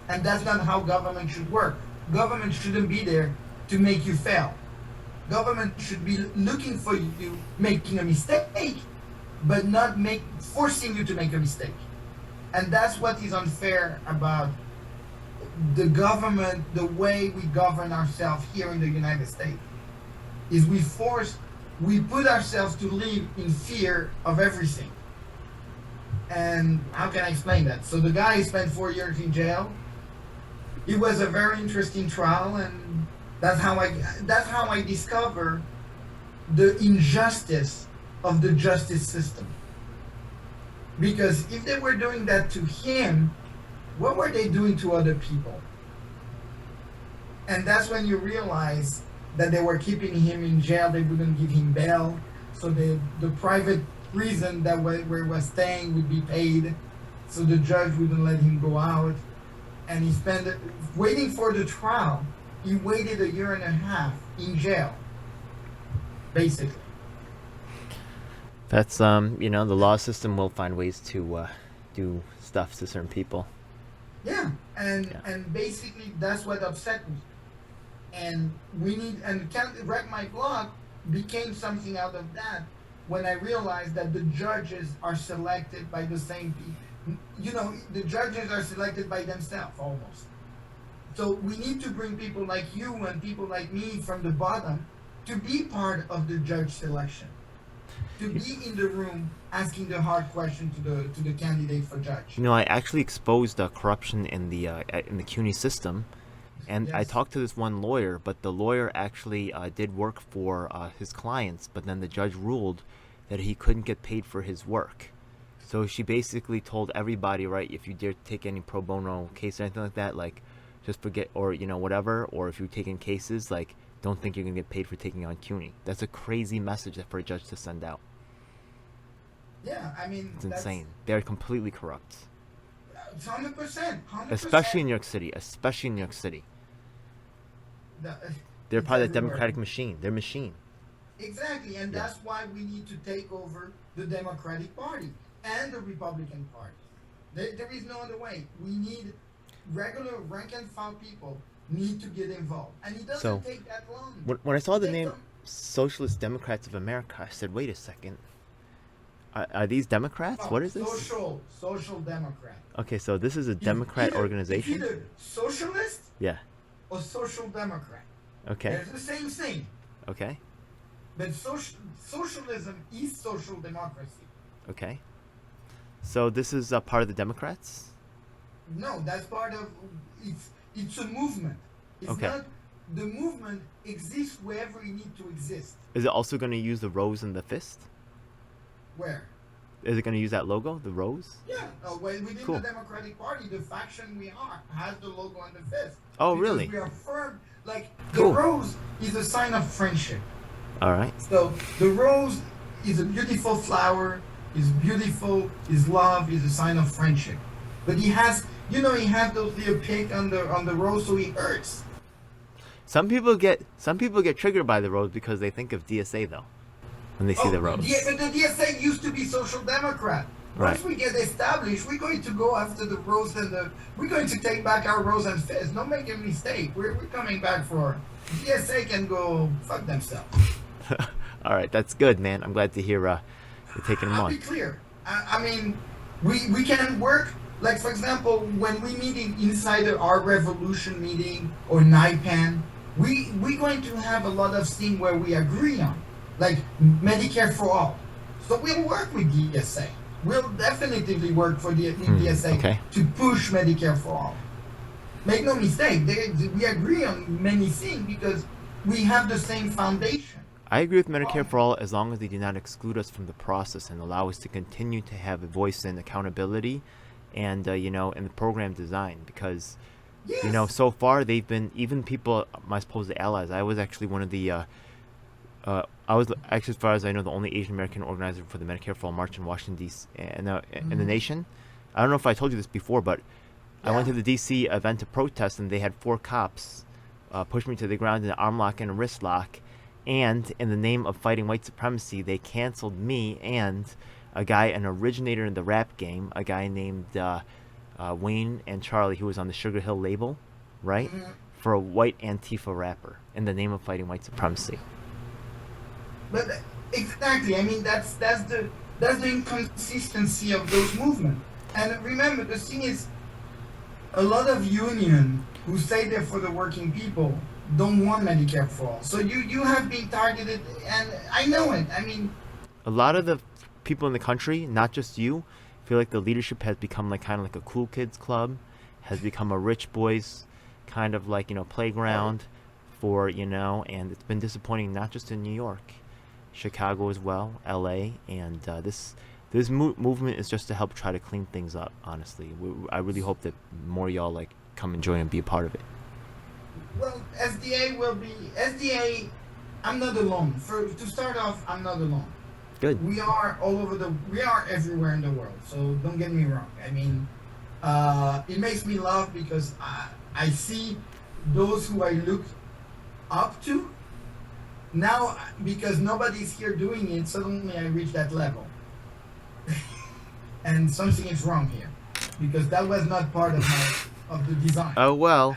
And that's not how government should work. Government shouldn't be there to make you fail. Government should be looking for you making a mistake, but not forcing you to make a mistake. And that's what is unfair about the government, the way we govern ourselves here in the United States, is we put ourselves to live in fear of everything. And how can I explain that? So the guy spent 4 years in jail. It was a very interesting trial, and that's how I discover the injustice of the justice system. Because if they were doing that to him, what were they doing to other people? And that's when you realize that they were keeping him in jail. They wouldn't give him bail. So the private prison that where he was staying would be paid. So the judge wouldn't let him go out. And he spent, waiting for the trial, he waited 1.5 years in jail, basically. That's you know, the law system will find ways to do stuff to certain people. Yeah, and basically that's what upset me. And we need, and Can't Wreck My Blog became something out of that when I realized that the judges are selected by the same people. You know, the judges are selected by themselves almost. So we need to bring people like you and people like me from the bottom to be part of the judge selection, to be in the room asking the hard question to the candidate for judge. You know, I actually exposed corruption in the CUNY system, and I Yes. talked to this one lawyer, but the lawyer actually did work for his clients, but then the judge ruled that he couldn't get paid for his work. So she basically told everybody, right, if you dare take any pro bono case or anything like that, like, just forget, or, you know, whatever, or if you're taking cases, like, don't think you're going to get paid for taking on CUNY. That's a crazy message for a judge to send out. Yeah, I mean, It's insane. They're completely corrupt. It's 100%. Especially in New York City. Especially in New York City. They're part of the Democratic machine. They're machine. Exactly, and that's why we need to take over the Democratic Party and the Republican Party. There is no other way. We need regular rank and file people need to get involved, and it doesn't take that long. When I saw the name Socialist Democrats of America, I said, wait a second. Are these Democrats? What is this? Social Democrat. Okay, so this is a Democrat organization? It's either socialist Yeah. or social democrat. Okay. They're the same thing. Okay. But socialism is social democracy. Okay. So this is a part of the Democrats? No, that's part of it's a movement. It's Okay. not the movement exists wherever it needs to exist. Is it also going to use the rose and the fist? Where? Is it going to use that logo, the rose? Yeah, within Cool. the Democratic Party, the faction we are has the logo and the fist. Oh, Because really? We are firm. Like Cool. the rose is a sign of friendship. All right. So the rose is a beautiful flower. Is beautiful. Is love. Is a sign of friendship. But he has, he has those little pick on the rose, so he hurts. Some people get triggered by the rose because they think of DSA though, when they see the rose. But the DSA used to be Social Democrat. Once Right. we get established, we're going to go after the rose and we're going to take back our rose and fist. Don't make a mistake. We're coming back for DSA can go fuck themselves. All right, that's good, man. I'm glad to hear you're taking them I'll be on. clear. I mean, we can work. Like for example, when we meet inside our revolution meeting or NIPAN, we're going to have a lot of things where we agree on, like Medicare for all. So we'll work with DSA. We'll definitely work for the DSA okay. to push Medicare for all. Make no mistake, we agree on many things because we have the same foundation. I agree with Medicare for all as long as they do not exclude us from the process and allow us to continue to have a voice and accountability and, in the program design. Because, Yes. so far they've been, even people, my supposed allies, I was actually one of the, as far as I know, the only Asian American organizer for the Medicare for All March in Washington, D.C. In the nation. I don't know if I told you this before, but I went to the D.C. event to protest, and they had 4 cops push me to the ground in an arm lock and a wrist lock. And in the name of fighting white supremacy, they canceled me and a guy, an originator in the rap game, a guy named Wayne and Charlie, who was on the Sugar Hill label, right? For a white Antifa rapper in the name of fighting white supremacy. But exactly, I mean that's the inconsistency of those movements. And remember, the thing is, a lot of union who say they're for the working people don't want Medicare for all. So you have been targeted, and I know it. I mean, a lot of the people in the country, not just you, feel like the leadership has become kind of like a cool kids club, has become a rich boys kind of playground for and it's been disappointing not just in New York, Chicago as well, LA, and this movement is just to help try to clean things up. Honestly, I really hope that more y'all come and join and be a part of it. Well, SDA will be SDA. I'm not alone. To start off, I'm not alone. Good. We are all over we are everywhere in the world. So don't get me wrong. I mean, it makes me laugh because I see those who I look up to. Now, because nobody's here doing it, suddenly I reach that level. And something is wrong here. Because that was not part of the design. Oh, well.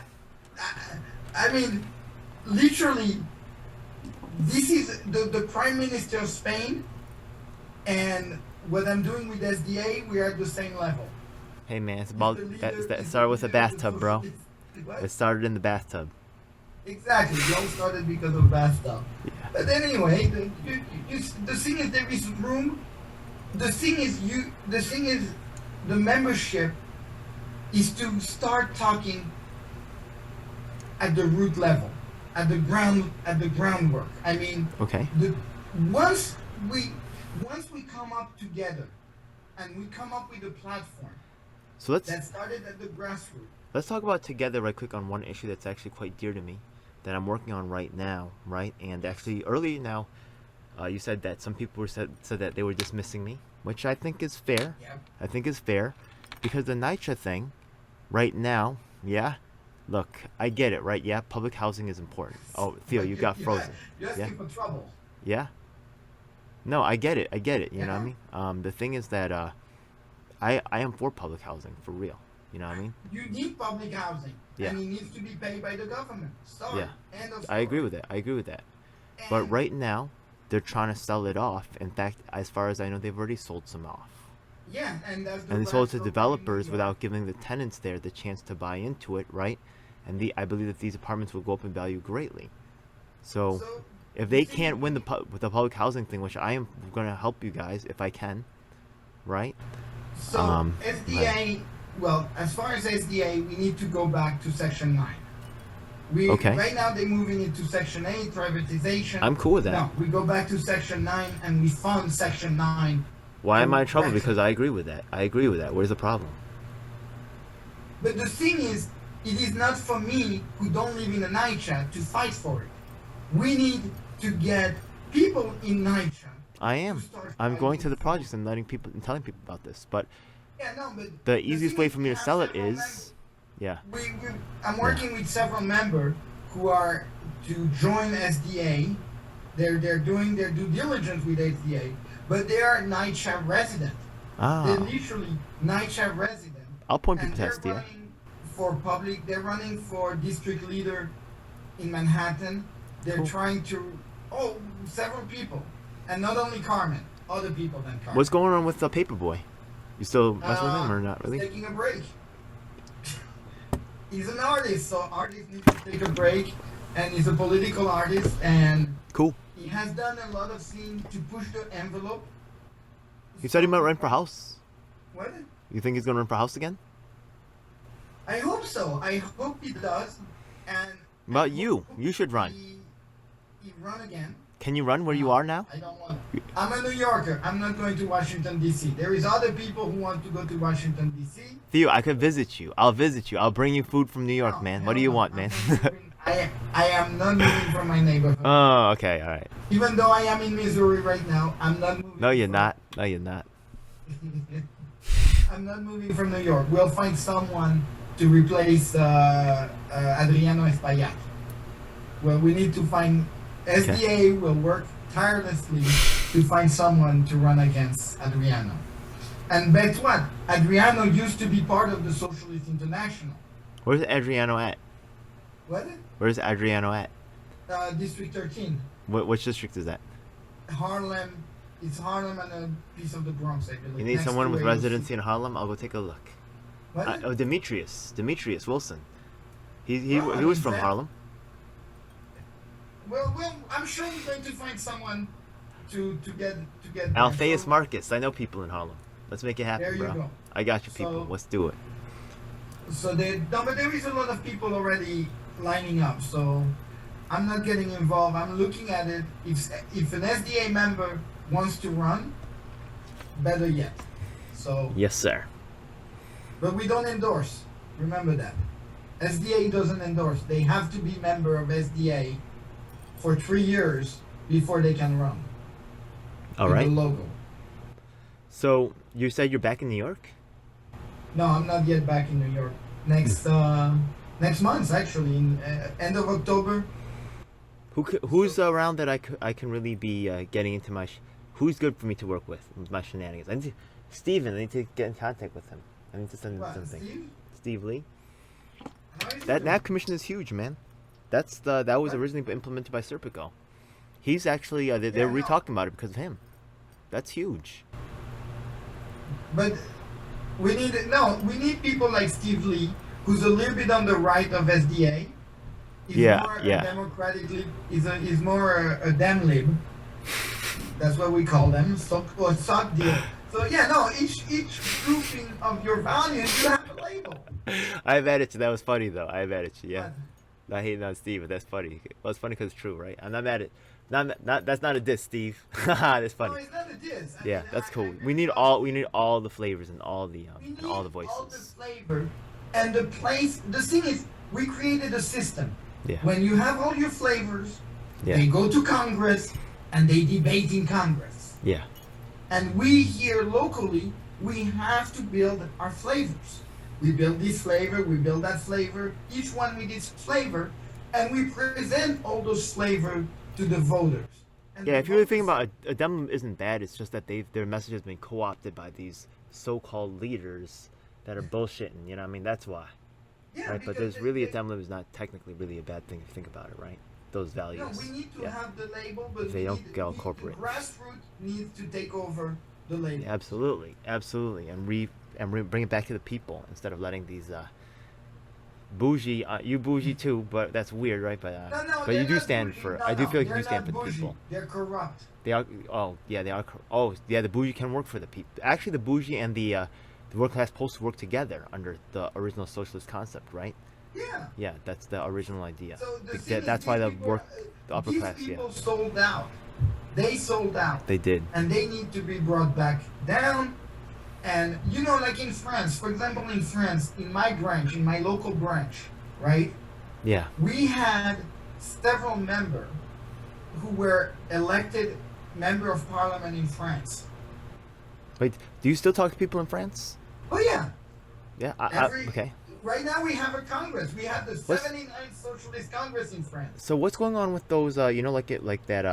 I mean, literally, this is the Prime Minister of Spain, and what I'm doing with SDA, we are at the same level. Hey, man, it's about... That started with a bathtub, bro. It started in the bathtub. Exactly. It all started because of bathtub. Yeah. But anyway, the thing is, there is room. The thing is, the membership is to start talking at the root level, at the groundwork. I mean, Okay. Once we come up together, and we come up with a platform So let's started at the grassroots. Let's talk about together right quick on one issue that's actually quite dear to me, that I'm working on right now, right? And actually, early now, you said that some people said that they were dismissing me, which I think is fair. Yep. I think is fair, because the NYCHA thing, right now, yeah. Look, I get it, right? Yeah, public housing is important. Oh, Theo, you got frozen. You're asking for trouble. Yeah. No, I get it. You know what I mean? The thing is that I am for public housing, for real. You know what I mean? You need public housing. Yeah. And it needs to be paid by the government. Sorry. Yeah. End of I story. agree with that. But And- right now, they're trying to sell it off. In fact, as far as I know, they've already sold some off. Yeah, and that's the And they sold it to last of developers the- without giving the tenants there the chance to buy into it, right? And I believe that these apartments will go up in value greatly. So if they can't win with the public housing thing, which I am going to help you guys if I can, right? So right. SDA, well, as far as SDA, we need to go back to Section 9. Okay. Right now they're moving into Section 8, privatization. I'm cool with that. No, we go back to Section 9 and we fund Section 9. Why am I in trouble? Right. Because I agree with that. Where's the problem? But the thing is, it is not for me, who don't live in a NYCHA, to fight for it. We need to get people in NYCHA. I am. to start I'm going fighting to the for projects and telling people about this. But Yeah, no, but the easiest thing way is for me we to have sell it several is, yeah. I'm working with several members who are to join SDA. They're doing their due diligence with SDA, but they are NYCHA resident. They're Ah, literally NYCHA resident. I'll point And people to they're SDA. running for public. They're running for district leader in Manhattan. They're Cool. trying to several people, and not only Carmen, other people than Carmen. What's going on with the Paperboy? You still messing with him or not He's really? taking a break. He's an artist, so artists need to take a break, and he's a political artist, and Cool. he has done a lot of things to push the envelope. He said he might run for House. What? You think he's gonna run for House again? I hope so. I hope he does. And About I you. hope You should run. He run again. Can you run where you are now? I don't want. I'm a New Yorker. I'm not going to Washington D.C. There is other people who want to go to Washington D.C. Theo, I could visit you. I'll visit you. I'll bring you food from New York, No, man. What hell do you no. want, I'm man? not moving. I am not moving from my neighborhood. Oh, okay, all right. Even though I am in Missouri right now, I'm not moving. No, you're from- not. No, you're not. I'm not moving from New York. We'll find someone to replace Adriano Espaillat. Well, we need to find. SDA will work tirelessly to find someone to run against Adriano. And bet what? Adriano used to be part of the Socialist International. Where's Adriano at? What? Where's Adriano at? District 13. Which district is that? Harlem. It's Harlem and a piece of the Bronx, I believe. You need next someone to with AOC. residency in Harlem? I'll go take a look. What? Oh, Demetrius Wilson. He Oh, was from that- Harlem. Well, I'm sure we're going to find someone to get there. Alpheus So- Marcus. I know people in Harlem. Let's make it happen, There you bro. go. I got you, people. So- Let's do it. So but there is a lot of people already lining up. So I'm not getting involved. I'm looking at it. If an SDA member wants to run, better yet. So, Yes, sir. but we don't endorse. Remember that. SDA doesn't endorse. They have to be member of SDA for 3 years before they can run. All with right. the logo. So you said you're back in New York? No, I'm not yet back in New York. Next month, actually, in end of October. Who's around that I can really be getting into my... who's good for me to work with my shenanigans? I need to, Steven, I need to get in contact with him. I need to send him What, something. Steve Lee? How is That it? NAP commission is huge, man. That was What? originally implemented by Serpico. He's actually they're Yeah, no. talking about it because of him. That's huge. But we need people like Steve Lee, who's a little bit on the right of SDA. He's more democratically, he's more a dem lib. That's what we call them. So yeah, no. Each grouping of your values, you have a label. I've added you. That was funny though. I've added you. Yeah. But I hate on Steve, but that's funny. Well, it's funny because it's true, right? I'm not mad at. Not that's not a diss, Steve. That's no, funny. it's not a diss. I Yeah, mean, that's cool. I We need all the flavors and all the we need all the voices. all the flavor and the place. The thing is, we created a system. Yeah. When you have all your flavors, Yeah. they go to Congress and they debate in Congress. Yeah. And we here locally, we have to build our flavors. We build this flavor, we build that flavor, each one with its flavor, and we present all those flavors to the voters. And Yeah, the if you really think voters- about it, a demo isn't bad. It's just that their message has been co-opted by these so-called leaders that are bullshitting. You know what I mean? That's why. yeah, Right? But because there's really a demo is not technically really a bad thing if you think about it, right? Those values. No, we need to yeah. have the label, but They we don't need, get all the corporate. grassroots needs to take over the label. Yeah, absolutely, and bring it back to the people instead of letting these bougie. You bougie too, but that's weird, right? But No, but you they're do not stand bougie. for. No, I do no, feel like you they're do stand not for the bougie. people. They're corrupt. They are. Oh yeah, they are. Oh yeah, the bougie can work for the people. Actually, the bougie and the working class supposed to work together under the original socialist concept, right? Yeah. Yeah, that's the original idea. So the Th- thing is, that's why these the people, work, the upper these class, yeah, people sold out. They sold out. they did. And they need to be brought back down. And you know, like in France, for example, in France, in my branch, in my local branch, right, Yeah. we had several members who were elected member of parliament in France. Wait, do you still talk to people in France? Oh yeah. Yeah. Okay. Right now we have a Congress. We have the What's- 79th Socialist Congress in France. So what's going on with those? You know, like that.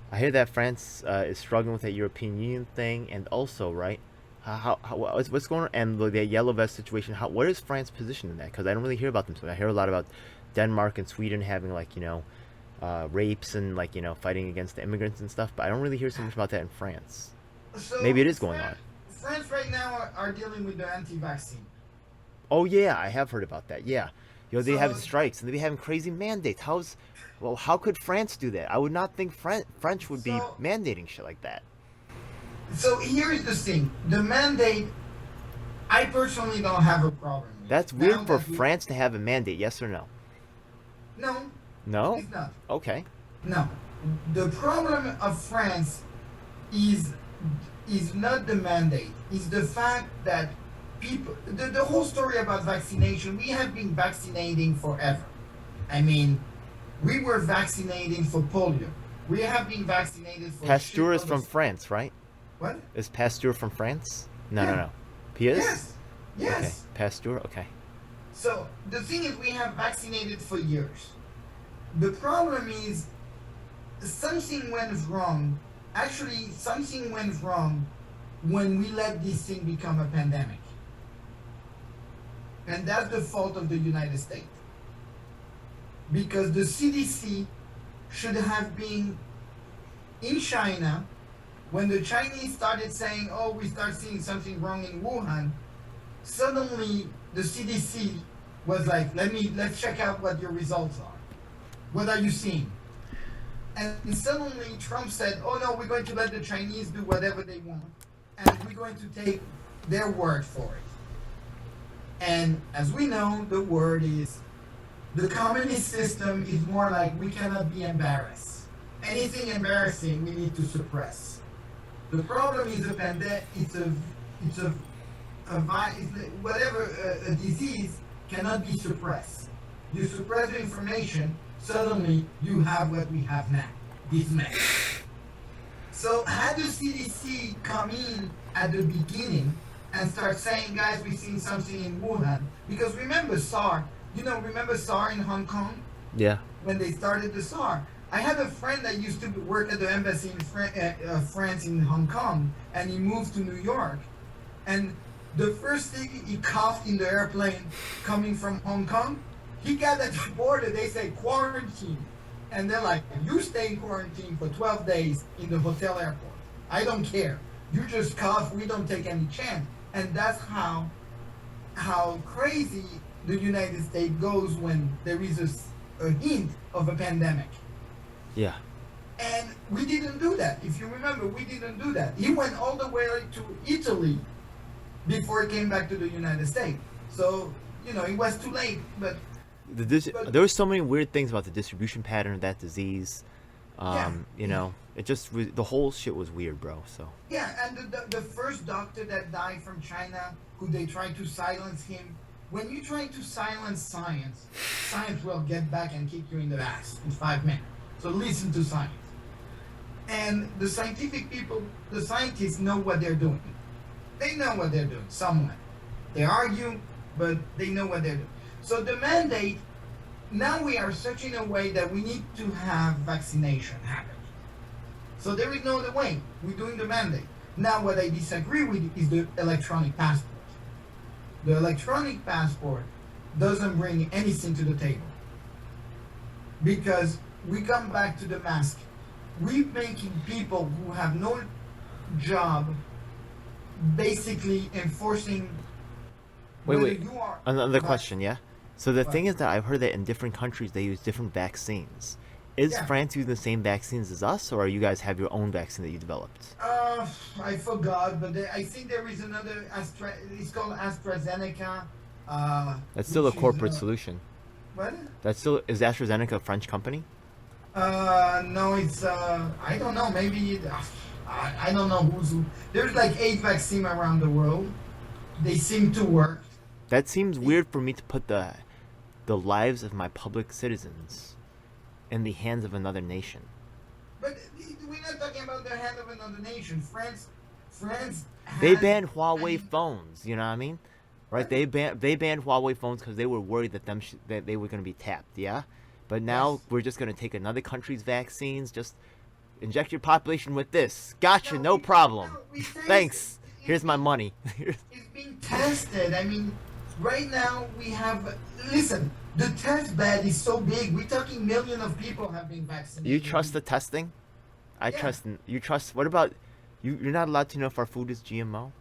I hear that France is struggling with that European Union thing, and also, right? What's going on? And the yellow vest situation. What is France's position in that? Because I don't really hear about them. So I hear a lot about Denmark and Sweden having rapes and fighting against the immigrants and stuff. But I don't really hear so much about that in France. So Maybe it is going on. France right now are dealing with the anti-vaccine. Oh yeah, I have heard about that. Yeah, they have So- strikes and they be having crazy mandates. How could France do that? I would not think French would be So- mandating shit like that. So here is the thing: the mandate. I personally don't have a problem with. That's Now weird for that we- France to have a mandate. Yes or no? No, No. it's not. Okay. No, the problem of France is not the mandate. It's the fact that people. The whole story about vaccination. We have been vaccinating forever. I mean, we were vaccinating for polio. We have been vaccinated for. Pasteur is shitload from of- France, right? What? Is Pasteur from France? No, Yeah. no. He is? Yes. Yes. Okay. Pasteur. Okay. So the thing is, we have vaccinated for years. The problem is, something went wrong. Actually, something went wrong when we let this thing become a pandemic. And that's the fault of the United States. Because the CDC should have been in China when the Chinese started saying, oh, we start seeing something wrong in Wuhan. Suddenly the CDC was like, let's check out what your results are. What are you seeing? And suddenly Trump said, oh no, we're going to let the Chinese do whatever they want. And we're going to take their word for it. And as we know, the word is, the communist system is more like, we cannot be embarrassed. Anything embarrassing, we need to suppress. The problem is a disease cannot be suppressed. You suppress the information, suddenly you have what we have now, this mess. So had the CDC come in at the beginning and start saying, guys, we've seen something in Wuhan, because remember SARS, remember SARS in Hong Kong? Yeah. When they started the SARS. I had a friend that used to work at the embassy in France in Hong Kong, and he moved to New York. And the first thing he coughed in the airplane coming from Hong Kong, he got at the border, they say quarantine. And they're like, you stay in quarantine for 12 days in the hotel airport. I don't care. You just cough, we don't take any chance. And that's how crazy the United States goes when there is a hint of a pandemic. Yeah. And we didn't do that. If you remember, we didn't do that. He went all the way to Italy before he came back to the United States. So, it was too late. But there were so many weird things about the distribution pattern of that disease. It just the whole shit was weird, bro. So yeah, and the first doctor that died from China, who they tried to silence him. When you try to silence science, science will get back and kick you in the ass in 5 minutes. So listen to science. And the scientific people, the scientists know what they're doing. They know what they're doing somewhat. They argue, but they know what they're doing. So the mandate, now we are searching a way that we need to have vaccination happen. So there is no other way. We're doing the mandate. Now what I disagree with is the electronic passport. The electronic passport doesn't bring anything to the table. Because we come back to the mask. We're making people who have no job basically enforcing. Wait. You are Another question, yeah? So the What? thing is that I've heard that in different countries they use different vaccines. Is Yeah. France using the same vaccines as us, or you guys have your own vaccine that you developed? I forgot, but I think there is another it's called AstraZeneca. That's still a which is, corporate solution. What? Is AstraZeneca a French company? No, it's I don't know. Maybe I don't know who. There's like 8 vaccines around the world. They seem to work. That seems weird for me to put the lives of my public citizens in the hands of another nation. But we're not talking about the hand of another nation. France. They has- banned Huawei I mean, phones. You know what I mean? Right? They banned Huawei phones because they were worried that that they were going to be tapped. Yeah. But now Yes. we're just going to take another country's vaccines. Just inject your population with this. Gotcha. No we- problem. no, we say Thanks. it's Here's my being- money. It's being tested. I mean, right now we have. Listen, the test bed is so big. We're talking millions of people have been vaccinated. You trust the testing? I Yeah. trust. You trust. What about you? You're not allowed to know if our food is GMO.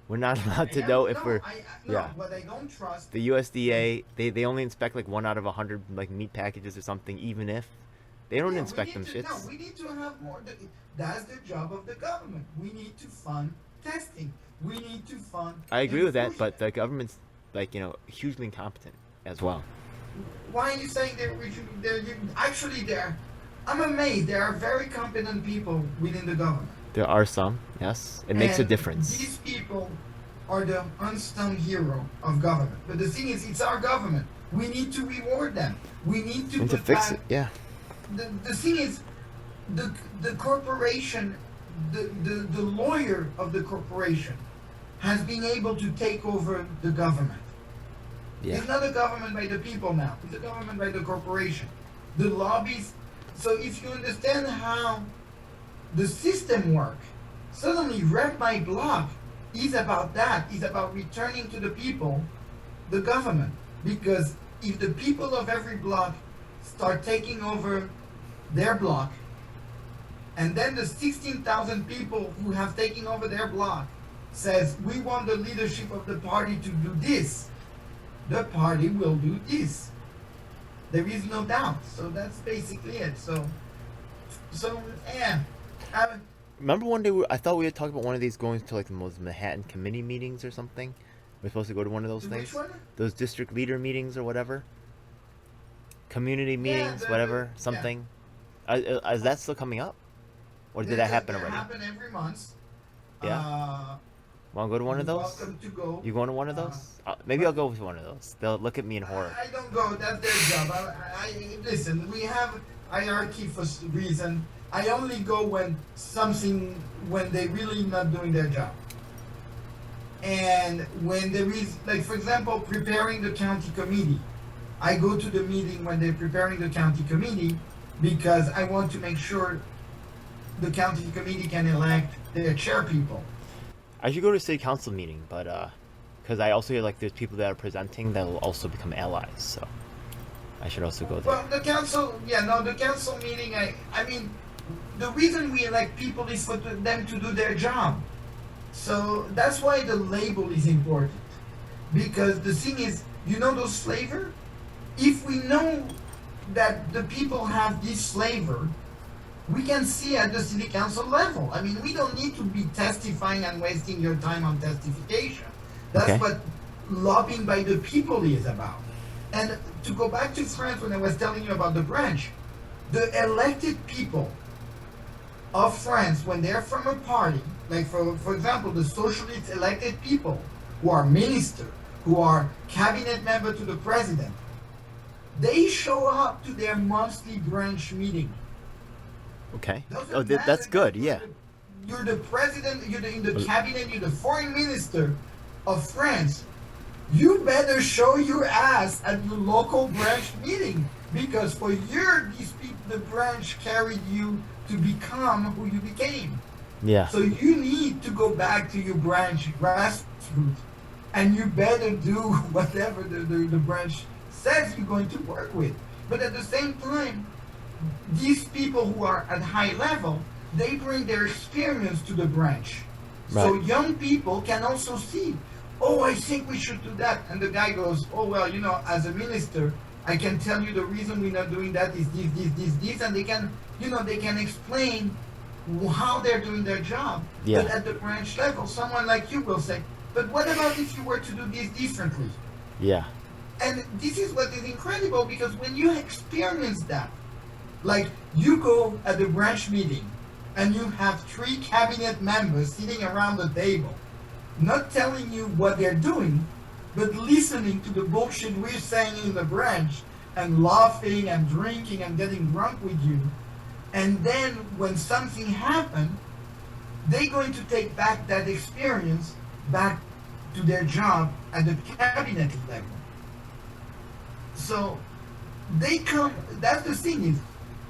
We're not allowed to Yeah, know if no, we're. no, yeah. What I don't trust. The USDA, they only inspect like 1 out of 100 like meat packages or something, even if they don't Yeah, inspect we them need to, shits. No, we need to have more. That's the job of the government. We need to fund testing. We need to fund. I agree with that, but enforcement. the government's hugely incompetent as well. Why are you saying actually there? I'm amazed. There are very competent people within the government. There are some, yes. It makes a And difference. These people are the unsung hero of government. But the thing is, it's our government. We need to reward them. We need to And to put fix back- it, yeah. The thing is, the corporation, the lawyer of the corporation has been able to take over the government. Yeah. It's not a government by the people now. It's a government by the corporation. The lobbies. So if you understand how the system works, suddenly Rep My Block is about that. It's about returning to the people the government. Because if the people of every block start taking over their block, and then the 16,000 people who have taken over their block says, we want the leadership of the party to do this, the party will do this. There is no doubt. So that's basically it. So yeah. Remember one day I thought we had talked about one of these going to like the most Manhattan committee meetings or something? We're supposed to go to one of those Which things? one? Those district leader meetings or whatever? Community meetings, the- whatever, yeah. something. Is that still coming up? Or did that happen That already? happen every month. Yeah. Want to go to one of You're those? welcome to go. You going to one of those? Maybe I'll go with one of those. They'll look at me in horror. I don't go. That's their job. Listen. We have hierarchy for reason. I only go when they really not doing their job. And when there is, like, for example, preparing the county committee, I go to the meeting when they're preparing the county committee because I want to make sure the county committee can elect their chair people. I should go to a city council meeting, but because I also hear like there's people that are presenting that will also become allies, so I should also go there. Well, the council meeting, I mean, the reason we elect people is for them to do their job. So that's why the label is important. Because the thing is, you know those flavor? If we know that the people have this flavor, we can see at the city council level. I mean, we don't need to be testifying and wasting your time on testification. That's Okay. what lobbying by the people is about. And to go back to France, when I was telling you about the branch, the elected people of France, when they're from a party, like for example, the socialist elected people who are minister, who are cabinet member to the president, they show up to their monthly branch meeting. Okay. Doesn't Oh, that's matter good. that Yeah. You're the president, you're in the cabinet, you're the foreign minister of France. You better show your ass at the local branch meeting, because for years the branch carried you to become who you became. Yeah. So you need to go back to your branch grassroots, and you better do whatever the branch says you're going to work with. But at the same time, these people who are at high level, they bring their experience to the branch. So Right. young people can also see, oh, I think we should do that. And the guy goes, oh, well, you know, as a minister, I can tell you the reason we're not doing that is this. And they can, you know, they can explain how they're doing their job. Yeah. But at the branch level, someone like you will say, but what about if you were to do this differently? Yeah. And this is what is incredible, because when you experience that, like you go at the branch meeting and you have 3 cabinet members sitting around the table, not telling you what they're doing, but listening to the bullshit we're saying in the branch and laughing and drinking and getting drunk with you. And then when something happens, they're going to take back that experience back to their job at the cabinet level. So they come, that's the thing is,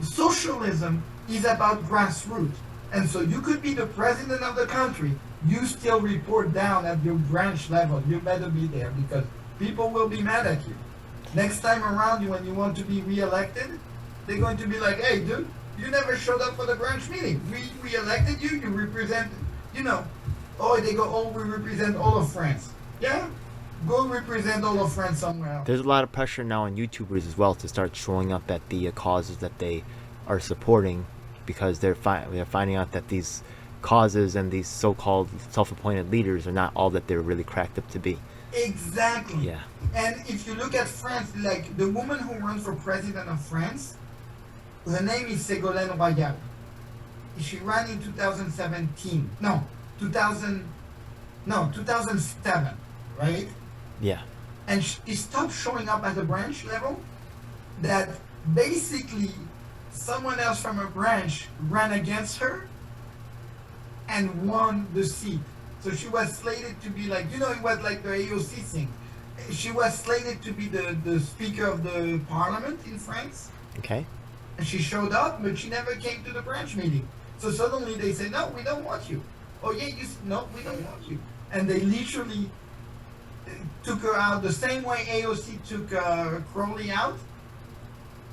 socialism is about grassroots. And so you could be the president of the country, you still report down at your branch level. You better be there, because people will be mad at you. Next time around, when you want to be re-elected, they're going to be like, hey dude, you never showed up for the branch meeting. We elected you, you represent, you know. Oh, they go, oh, we represent all of France. Yeah? Go represent all of France somewhere else. There's a lot of pressure now on YouTubers as well to start showing up at the causes that they are supporting, because they're finding out that these causes and these so-called self-appointed leaders are not all that they're really cracked up to be. Exactly. Yeah. And if you look at France, like the woman who runs for president of France, her name is Ségolène Royal. She ran in 2017. No, 2007, right? Yeah. And she stopped showing up at the branch level. That basically someone else from her branch ran against her and won the seat. So she was slated to be like, you know, it was like the AOC thing. She was slated to be the speaker of the parliament in France. Okay. And she showed up, but she never came to the branch meeting. So suddenly they say, no, we don't want you. Oh yeah, no, we don't want you. And they literally took her out the same way AOC took Crowley out.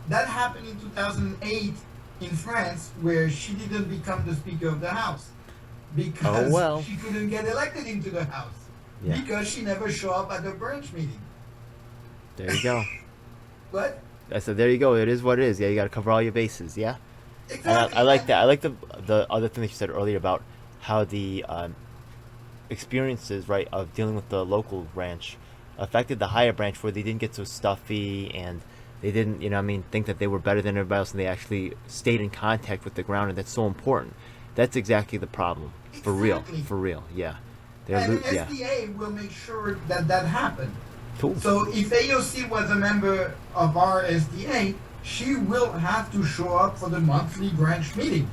That happened in 2008 in France, where she didn't become the Speaker of the House because she couldn't get elected into the House, because she never showed up at the branch meeting. There you go. What? I said, there you go. It is what it is. Yeah, you got to cover all your bases. Yeah. Exactly. And I like that. I like the other thing that you said earlier about how the experiences, right, of dealing with the local branch affected the higher branch, where they didn't get so stuffy and they didn't, you know, think that they were better than everybody else, and they actually stayed in contact with the ground, and that's so important. That's exactly the problem. For real. Yeah. And yeah. SDA will make sure that that happens. Cool. So if AOC was a member of our SDA, she will have to show up for the monthly branch meeting.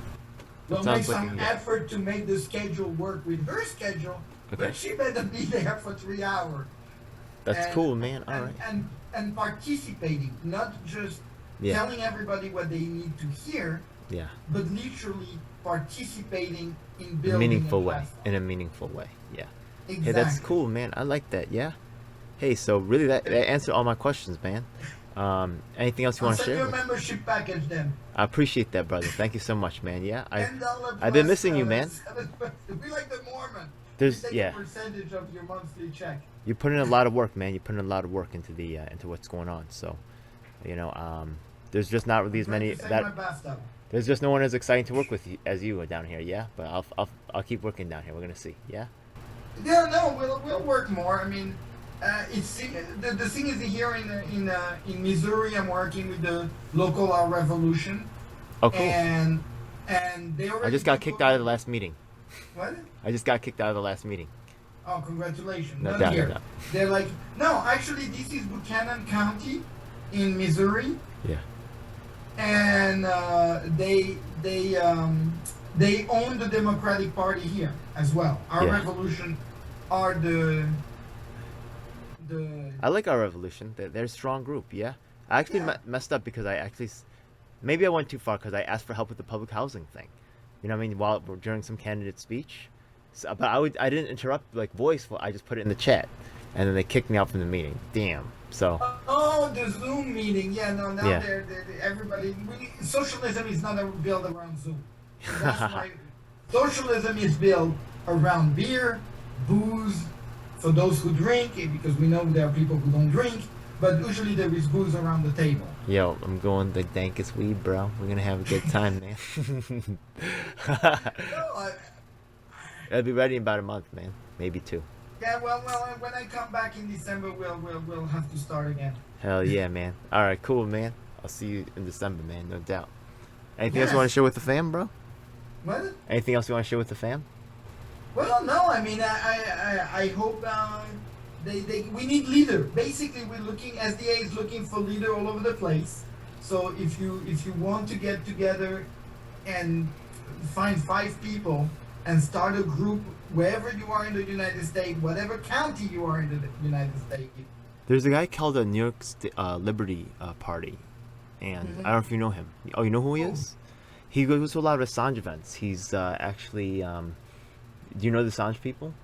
We'll make sounds like some yeah. effort to make the schedule work with her schedule, Okay. but she better be there for 3 hours. That's And- cool, man. All and, right. and participating, not just Yeah. telling everybody what they need to hear, Yeah. but literally participating in building Meaningful a way. platform. In a meaningful way. Yeah. Exactly. Hey, that's cool, man. I like that. Yeah. Hey, so really that answered all my questions, man. Anything else you I'll want to send you share? a membership package then. I appreciate that, brother. Thank you so much, man. Yeah. $10 I've been plus, missing you, man. We like the Mormon. There's- We take yeah. a percentage of your monthly check. You put in a lot of work, man. You put in a lot of work into the into what's going on. So, you know, there's just not really as I'm trying many to save that my bathtub. there's just no one as exciting to work with as you are down here. Yeah, but I'll keep working down here. We're gonna see. Yeah. Yeah, no, we'll work more. I mean, it's the thing is here in Missouri. I'm working with the local Our Revolution, Oh, cool. and they already. I just got kicked out of the last meeting. What? I just got kicked out of the last meeting. Oh, congratulations! No Not doubt, no here. doubt. They're like, no, actually, this is Buchanan County in Missouri, Yeah. and they own the Democratic Party here as well. Our Yeah. Revolution are the I like our revolution. They're a strong group. Yeah. I actually Yeah. messed up because I actually maybe I went too far because I asked for help with the public housing thing. You know what I mean? While during some candidate speech. So, but I didn't interrupt like voice. I just put it in the chat, and then they kicked me out from the meeting. Damn. So Oh, the Zoom meeting. Yeah, no, now Yeah. they're everybody. Socialism is not built around Zoom. So that's why socialism is built around beer, booze, for those who drink, because we know there are people who don't drink, but usually there is booze around the table. yo, I'm going the dankest weed, bro. We're gonna have a good time, man. No, It'll be ready in about a month, man. Maybe 2. yeah, well, when I come back in December, we'll have to start again. Hell yeah, man. All right, cool, man. I'll see you in December, man. No doubt. Anything else you Yes. want to share with the fam, bro? What? Anything else you want to share with the fam? Well, no, I mean, I hope we need leader. Basically, we're looking. SDA is looking for leader all over the place. So if you want to get together and find 5 people and start a group wherever you are in the United States, whatever county you are in the United States. There's a guy called the New York Liberty Party, and I don't know if you know him. Oh, you know who he is? He goes to a lot of Assange events. He's actually, do you know the Assange people?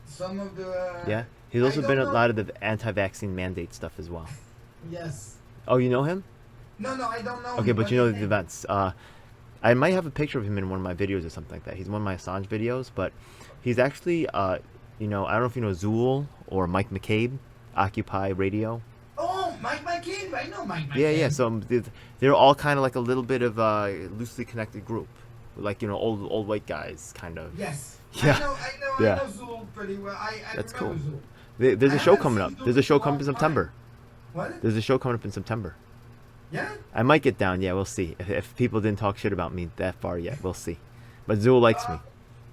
Some of the Yeah. He's I also don't been a know. lot of the anti-vaccine mandate stuff as well. Yes. Oh, you know him? No, I don't know. Okay, him. but What's you know his the name? events. I might have a picture of him in one of my videos or something like that. He's one of my Assange videos, but he's actually, you know, I don't know if you know Zool or Mike McCabe, Occupy Radio. Oh, Mike McCabe. I know Mike McCabe. Yeah. So they're all kind of like a little bit of a loosely connected group, like, you know, old white guys, kind of. Yes. Yeah. I Yeah. know Zool pretty well. I That's remember cool. Zool. There's I a show haven't coming seen up. Zool There's a show in a coming in long September. What? There's a show coming up in September. Yeah? I might get down. Yeah, we'll see. If people didn't talk shit about me that far yet, we'll see. But Zool likes me.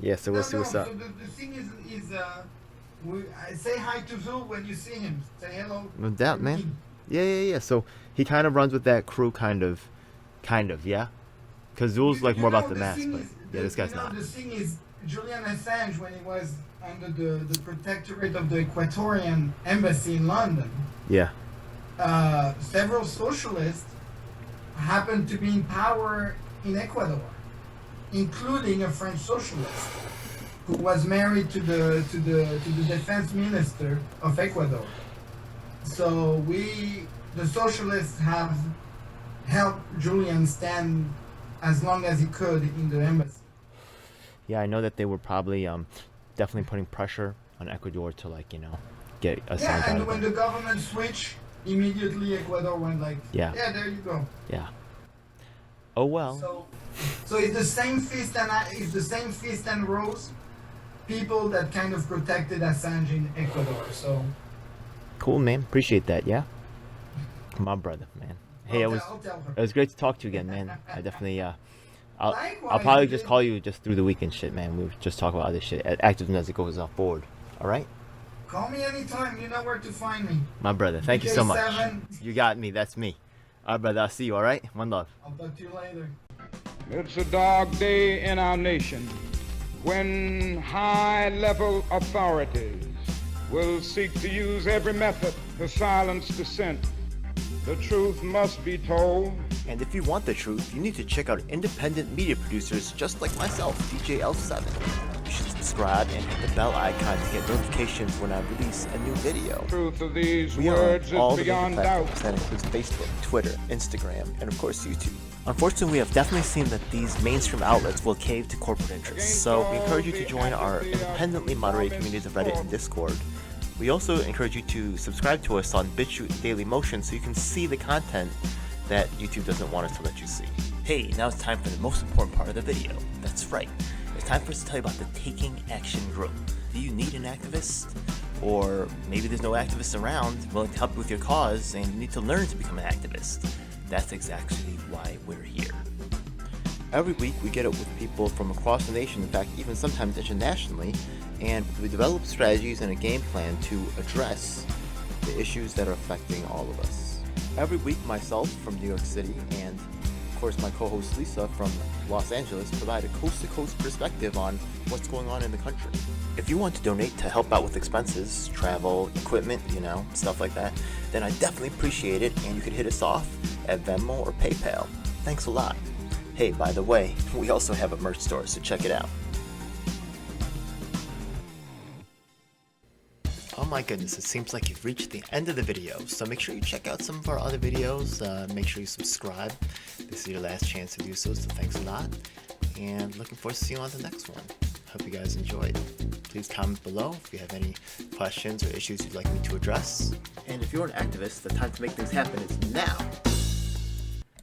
Yeah, so we'll see what's up. So the thing is I say hi to Zool when you see him. Say hello. No doubt, to man. me. Yeah. So he kind of runs with that crew, kind of, yeah. Because Zool's like You more know, about the mask, thing but is- yeah, this guy's not. The thing is, Julian Assange, when he was under the protectorate of the Ecuadorian embassy in London, Yeah. several socialists happened to be in power in Ecuador, including a French socialist who was married to the defense minister of Ecuador. So the socialists, have helped Julian stand as long as he could in the embassy. Yeah, I know that they were probably definitely putting pressure on Ecuador to, like, you know, get Assange Yeah, out and of when there. the government switched, immediately Ecuador went like, Yeah. there you go. Yeah. Oh well. So it's the same fist and rose people that kind of protected Assange in Ecuador. So Cool, man. Appreciate that. Yeah. My brother, man. Hey, I'll tell her. it was great to talk to you again, man. I definitely I'll Likewise, probably dude. just call you just through the weekend shit, man. We'll just talk about other shit, activism as it goes off board. All right? Call me anytime. You know where to find me. My brother, thank you so much. djelf7. You got me. That's me. All right, brother. I'll see you. All right? One love. I'll talk to you later. It's a dark day in our nation when high-level authorities will seek to use every method to silence dissent. The truth must be told. And if you want the truth, you need to check out independent media producers just like myself, djelf7. You should subscribe and hit the bell icon to get notifications when I release a new video. Truth of these We are words on all is the major beyond platforms. doubt. That includes Facebook, Twitter, Instagram, and of course YouTube. Unfortunately, we have definitely seen that these mainstream outlets will cave to corporate interests, so we encourage you to join our independently moderated communities of Reddit and Discord. We also encourage you to subscribe to us on BitChute and Daily Motion so you can see the content that YouTube doesn't want us to let you see. Hey, now it's time for the most important part of the video. That's right. It's time for us to tell you about the Taking Action Group. Do you need an activist? Or maybe there's no activists around willing to help you with your cause and you need to learn to become an activist. That's exactly why we're here. Every week we get up with people from across the nation, in fact even sometimes internationally, and we develop strategies and a game plan to address the issues that are affecting all of us. Every week myself from New York City and of course my co-host Lisa from Los Angeles provide a coast-to-coast perspective on what's going on in the country. If you want to donate to help out with expenses, travel, equipment, stuff like that, then I definitely appreciate it, and you can hit us off at Venmo or PayPal. Thanks a lot. Hey, by the way, we also have a merch store, so check it out. Oh my goodness, it seems like you've reached the end of the video, so make sure you check out some of our other videos. Make sure you subscribe. This is your last chance to do so thanks a lot. And looking forward to seeing you on the next one. Hope you guys enjoyed. Please comment below if you have any questions or issues you'd like me to address. And if you're an activist, the time to make things happen is now.